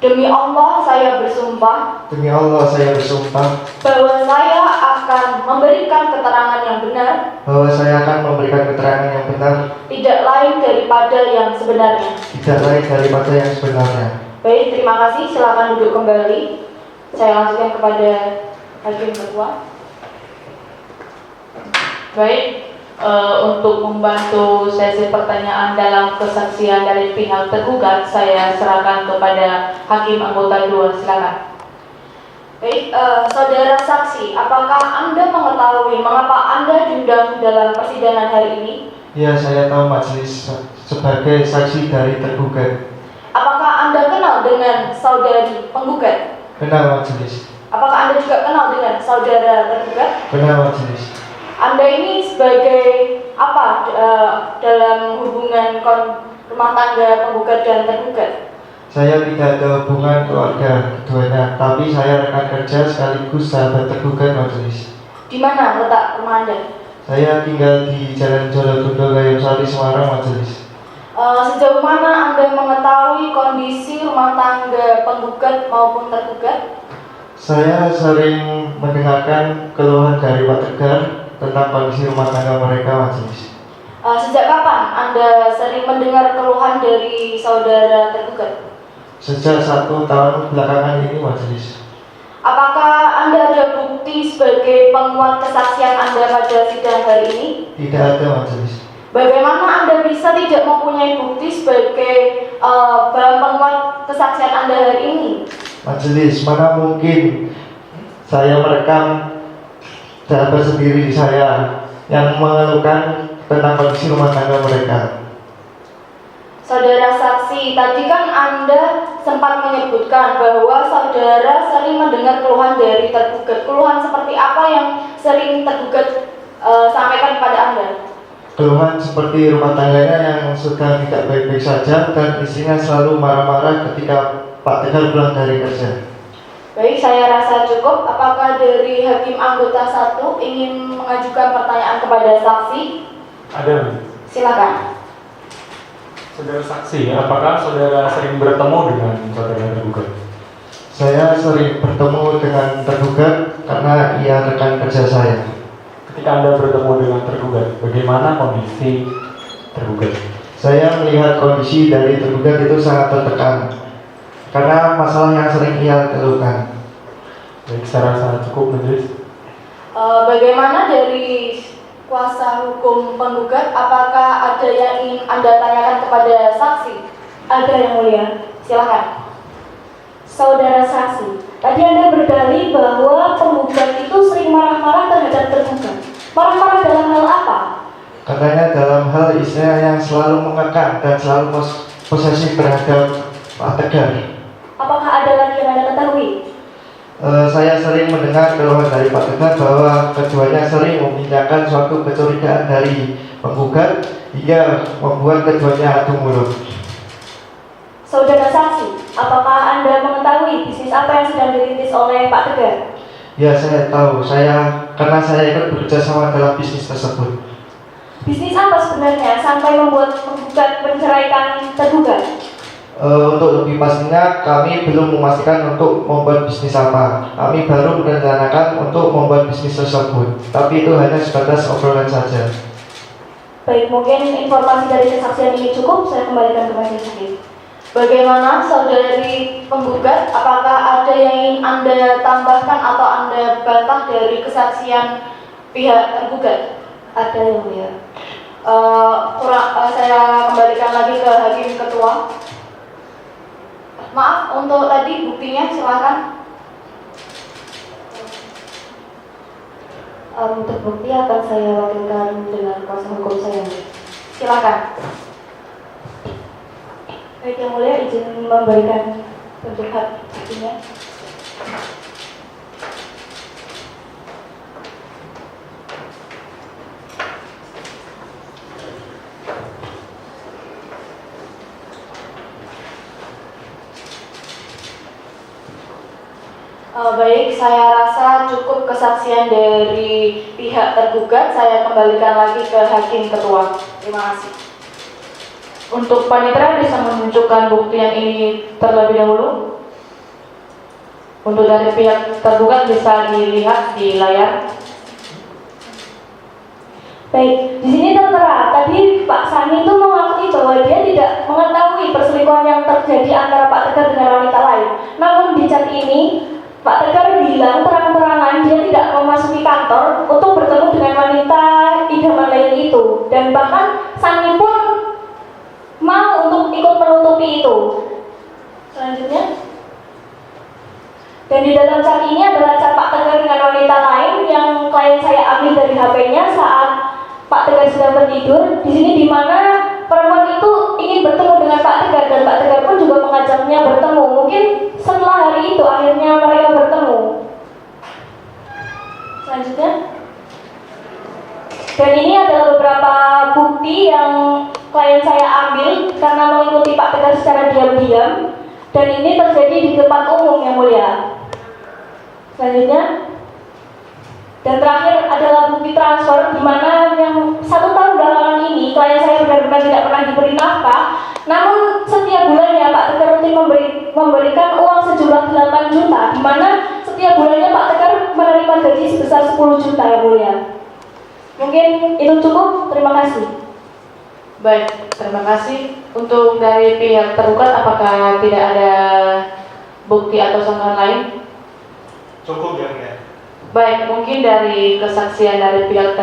A: Demi Allah saya bersumpah
I: Demi Allah saya bersumpah
A: bahwa saya akan memberikan keterangan yang benar,
I: bahwa saya akan memberikan keterangan yang benar,
A: tidak lain daripada yang sebenarnya.
I: tidak lain daripada yang sebenarnya.
A: Baik, terima kasih. Silakan duduk kembali. Saya lanjutkan kepada hakim ketua.
F: Baik, untuk membantu sesi pertanyaan dalam kesaksian dari pihak tergugat, saya serahkan kepada hakim anggota 2. Silakan.
A: Baik, saudara saksi, apakah Anda mengetahui mengapa Anda diundang dalam persidangan hari ini?
I: Ya, saya tahu majelis sebagai saksi dari tergugat.
A: Apakah Anda kenal dengan saudari penggugat?
I: Kenal majelis.
A: Apakah Anda juga kenal dengan saudara tergugat?
I: Kenal majelis.
A: Anda ini sebagai apa dalam hubungan rumah tangga penggugat dan tergugat?
I: Saya tidak ada hubungan keluarga keduanya, tapi saya rekan kerja sekaligus sahabat tergugat majelis.
A: Di mana letak rumah Anda?
I: Saya tinggal di Jalan Jolotundo, Gayamsari, Semarang majelis.
A: Sejauh mana Anda mengetahui kondisi rumah tangga penggugat maupun tergugat?
I: Saya sering mendengarkan keluhan dari Pak Tegar tentang kondisi rumah tangga mereka majelis.
A: Sejak kapan Anda sering mendengar keluhan dari saudara tergugat?
I: Sejak 1 tahun belakangan ini majelis.
A: Apakah Anda ada bukti sebagai penguat kesaksian Anda pada sidang hari ini?
I: Tidak ada majelis.
A: Bagaimana Anda bisa tidak mempunyai bukti sebagai bahan penguat kesaksian Anda hari ini?
I: Majelis, mana mungkin saya merekam sahabat sendiri saya yang mengeluhkan tentang kondisi rumah tangga mereka.
A: Saudara saksi, tadi kan Anda sempat menyebutkan bahwa saudara sering mendengar keluhan dari tergugat. Keluhan seperti apa yang sering tergugat sampaikan kepada Anda?
I: Keluhan seperti rumah tangganya yang sedang tidak baik-baik saja dan istrinya selalu marah-marah ketika Pak Tegar pulang dari kerja.
A: Baik, saya rasa cukup. Apakah dari hakim anggota 1 ingin mengajukan pertanyaan kepada saksi?
G: Ada.
A: Silakan.
G: Saudara saksi, apakah saudara sering bertemu dengan saudara tergugat?
I: Saya sering bertemu dengan tergugat karena ia rekan kerja saya.
G: Ketika Anda bertemu dengan tergugat, bagaimana kondisi tergugat?
I: Saya melihat kondisi dari tergugat itu sangat tertekan karena masalah yang sering ia keluhkan.
G: Baik, saya rasa cukup majelis.
C: Bagaimana dari kuasa hukum penggugat? Apakah ada yang ingin Anda tanyakan kepada saksi?
A: Ada yang mulia.
C: Silakan.
A: Saudara saksi, tadi Anda berdalih bahwa penggugat itu sering marah-marah terhadap tergugat. Marah-marah dalam hal apa?
I: Katanya dalam hal istrinya yang selalu mengekang dan selalu posesif terhadap Pak Tegar.
A: Apakah ada lagi yang Anda ketahui?
I: Saya sering mendengar keluhan dari Pak Tegar bahwa keduanya sering memindahkan suatu kecurigaan dari penggugat hingga membuat keduanya adu mulut.
A: Saudara saksi, apakah Anda mengetahui bisnis apa yang sedang dirintis oleh Pak Tegar?
I: Ya, saya tahu. Karena saya ikut bekerja sama dalam bisnis tersebut.
A: Bisnis apa sebenarnya sampai membuat penggugat menceraikan tergugat?
I: Untuk lebih pastinya, kami belum memastikan untuk membuat bisnis apa. Kami baru merencanakan untuk membuat bisnis tersebut. Tapi itu hanya sebatas obrolan saja.
A: Baik, mungkin informasi dari kesaksian ini cukup. Saya kembalikan ke majelis hakim.
C: Bagaimana saudari penggugat? Apakah ada yang ingin Anda tambahkan atau Anda bantah dari kesaksian pihak tergugat?
A: Ada yang mulia.
C: Saya kembalikan lagi ke hakim ketua. Maaf, untuk tadi buktinya silakan.
A: Untuk bukti akan saya wakilkan dengan kuasa hukum saya.
C: Silakan.
A: Baik, yang mulia, izin memberikan penjelasan buktinya.
C: Baik, saya rasa cukup kesaksian dari pihak tergugat. Saya kembalikan lagi ke hakim ketua. Terima kasih. Untuk panitera bisa menunjukkan bukti yang ini terlebih dahulu. Untuk dari pihak tergugat bisa dilihat di layar.
A: Baik, di sini tertera tadi Pak Sani itu mengakui bahwa dia tidak mengetahui perselingkuhan yang terjadi antara Pak Tegar dengan wanita lain. Namun di chat ini Pak Tegar bilang terang-terangan dia tidak memasuki kantor untuk bertemu dengan wanita idaman lain itu, dan bahkan Sani pun mau untuk ikut menutupi itu. Selanjutnya, dan di dalam chat ini adalah chat Pak Tegar dengan wanita lain yang klien saya ambil dari HP-nya saat Pak Tegar sedang tertidur. Di sini di mana perempuan itu ingin bertemu dengan Pak Tegar dan Pak Tegar pun juga mengajaknya bertemu. Mungkin setelah hari itu akhirnya mereka bertemu. Selanjutnya, dan ini adalah beberapa bukti yang klien saya ambil karena mengikuti Pak Tegar secara diam-diam, dan ini terjadi di tempat umum yang mulia. Selanjutnya, dan terakhir adalah bukti transfer, di mana yang 1 tahun belakangan ini klien saya benar-benar tidak pernah diberi nafkah. Namun setiap bulannya Pak Tegar rutin memberikan uang sejumlah 8 juta, di mana setiap bulannya Pak Tegar menerima gaji sebesar 10 juta yang mulia. Mungkin itu cukup. Terima kasih.
C: Baik, terima kasih. Untuk dari pihak tergugat, apakah tidak ada bukti atau sangkaan lain?
D: Cukup ya, mulia.
C: Baik, mungkin dari kesaksian dari pihak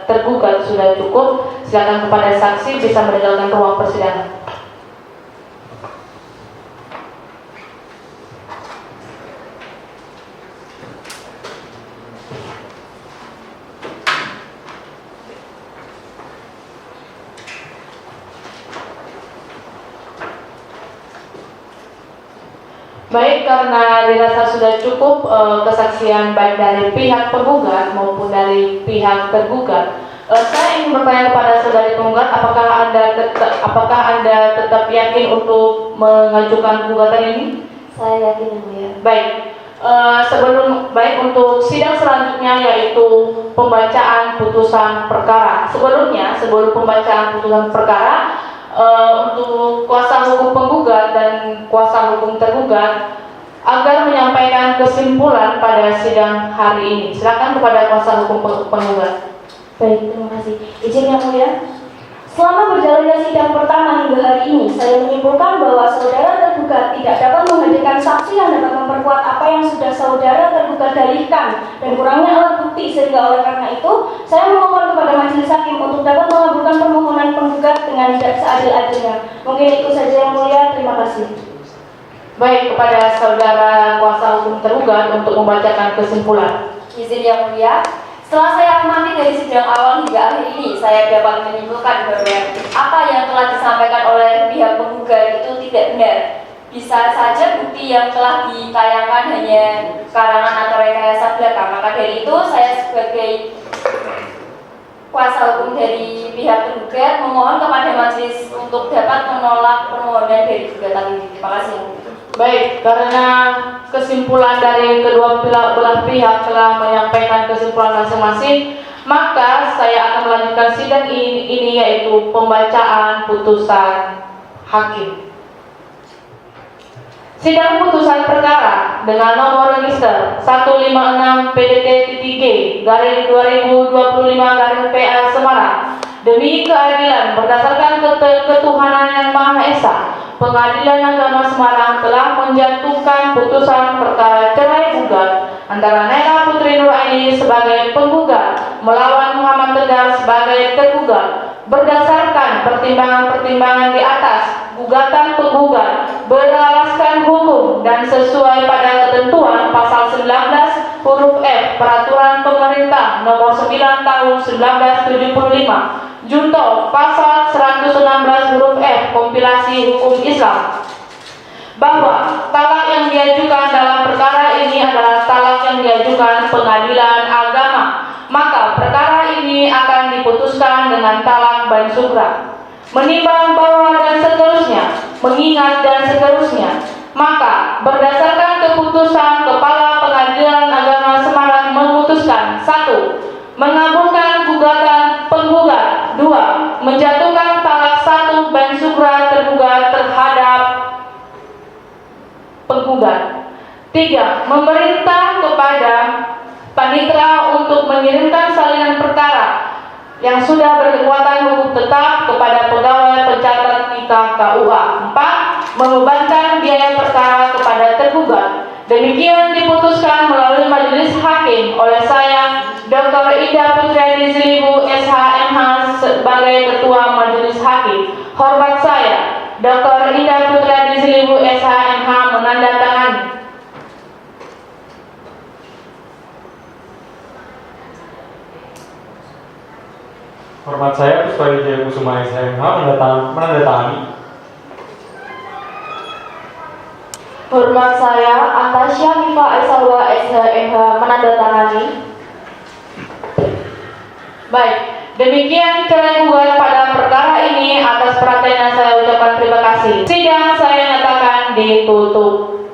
C: tergugat sudah cukup. Silakan kepada saksi bisa meninggalkan ruang persidangan. Baik, karena dirasa sudah cukup kesaksian baik dari pihak penggugat maupun dari pihak tergugat, saya ingin bertanya kepada saudari penggugat, apakah anda tetap yakin untuk mengajukan gugatan ini?
A: Saya yakin, ya.
C: Baik, baik untuk sidang selanjutnya yaitu pembacaan putusan perkara. Sebelum pembacaan putusan perkara, untuk kuasa hukum penggugat dan kuasa hukum tergugat agar menyampaikan kesimpulan pada sidang hari ini. Silakan kepada kuasa hukum penggugat.
A: Baik, terima kasih. Izin yang mulia, Selama berjalannya sidang pertama hingga hari ini, saya menyimpulkan bahwa saudara tergugat tidak dapat menghadirkan saksi yang dapat memperkuat apa yang sudah saudara tergugat dalihkan dan kurangnya alat bukti, sehingga oleh karena itu saya memohon kepada majelis hakim untuk dapat mengabulkan permohonan penggugat dengan tidak seadil-adilnya. Mungkin itu saja yang mulia, terima kasih.
C: Baik, kepada saudara kuasa hukum tergugat untuk membacakan kesimpulan.
F: Izin yang mulia, setelah saya amati dari sidang awal hingga akhir ini, saya dapat menyimpulkan bahwa apa yang telah disampaikan oleh pihak penggugat itu tidak benar. Bisa saja bukti yang telah ditayangkan hanya karangan atau rekayasa belaka. Maka dari itu, saya sebagai kuasa hukum dari pihak penggugat memohon kepada majelis untuk dapat menolak permohonan dari gugatan ini. Terima kasih.
C: Baik, karena kesimpulan dari kedua belah pihak telah menyampaikan kesimpulan masing-masing, maka saya akan melanjutkan sidang ini yaitu pembacaan putusan hakim. Sidang putusan perkara dengan nomor register 156 PDT-G/2025-PA Semarang demi keadilan berdasarkan ketuhanan yang Maha Esa, Pengadilan Agama Semarang telah menjatuhkan putusan perkara cerai gugat antara Naila Putri Nuraini sebagai penggugat melawan Muhammad Tegar sebagai tergugat berdasarkan pertimbangan-pertimbangan di atas. Gugatan penggugat beralaskan hukum dan sesuai pada ketentuan pasal 19 huruf F Peraturan Pemerintah Nomor 9 Tahun 1975 junto pasal 116 huruf F Kompilasi Hukum Islam bahwa talak yang diajukan dalam perkara ini adalah talak yang diajukan pengadilan agama, maka perkara ini akan diputuskan dengan talak ban sugra. Menimbang bahwa dan seterusnya, mengingat dan seterusnya, maka berdasarkan keputusan Kepala Pengadilan Agama Semarang memutuskan 1. Mengabulkan gugatan penggugat. 2. Menjatuhkan talak 1 ban sugra tergugat terhadap penggugat. 3. Memerintah kepada panitera untuk mengirimkan salinan perkara yang sudah berkekuatan hukum tetap kepada pegawai pencatat nikah KUA. 4. Membebankan biaya perkara kepada tergugat. Demikian diputuskan melalui majelis hakim oleh saya, Dr. Ida Putriadi Zilibu, SHMH sebagai Ketua Majelis Hakim. Hormat saya, Dr. Ida Putriadi Zilibu, SHMH menandatangani.
G: Hormat saya, Puspa Wijaya Kusuma SHMH menandatangani.
H: Hormat saya, Antasya Mifa Aisalwa SHMH menandatangani.
C: Baik, demikian cerai gugat pada perkara ini. Atas perhatiannya saya ucapkan terima kasih. Sidang saya nyatakan ditutup.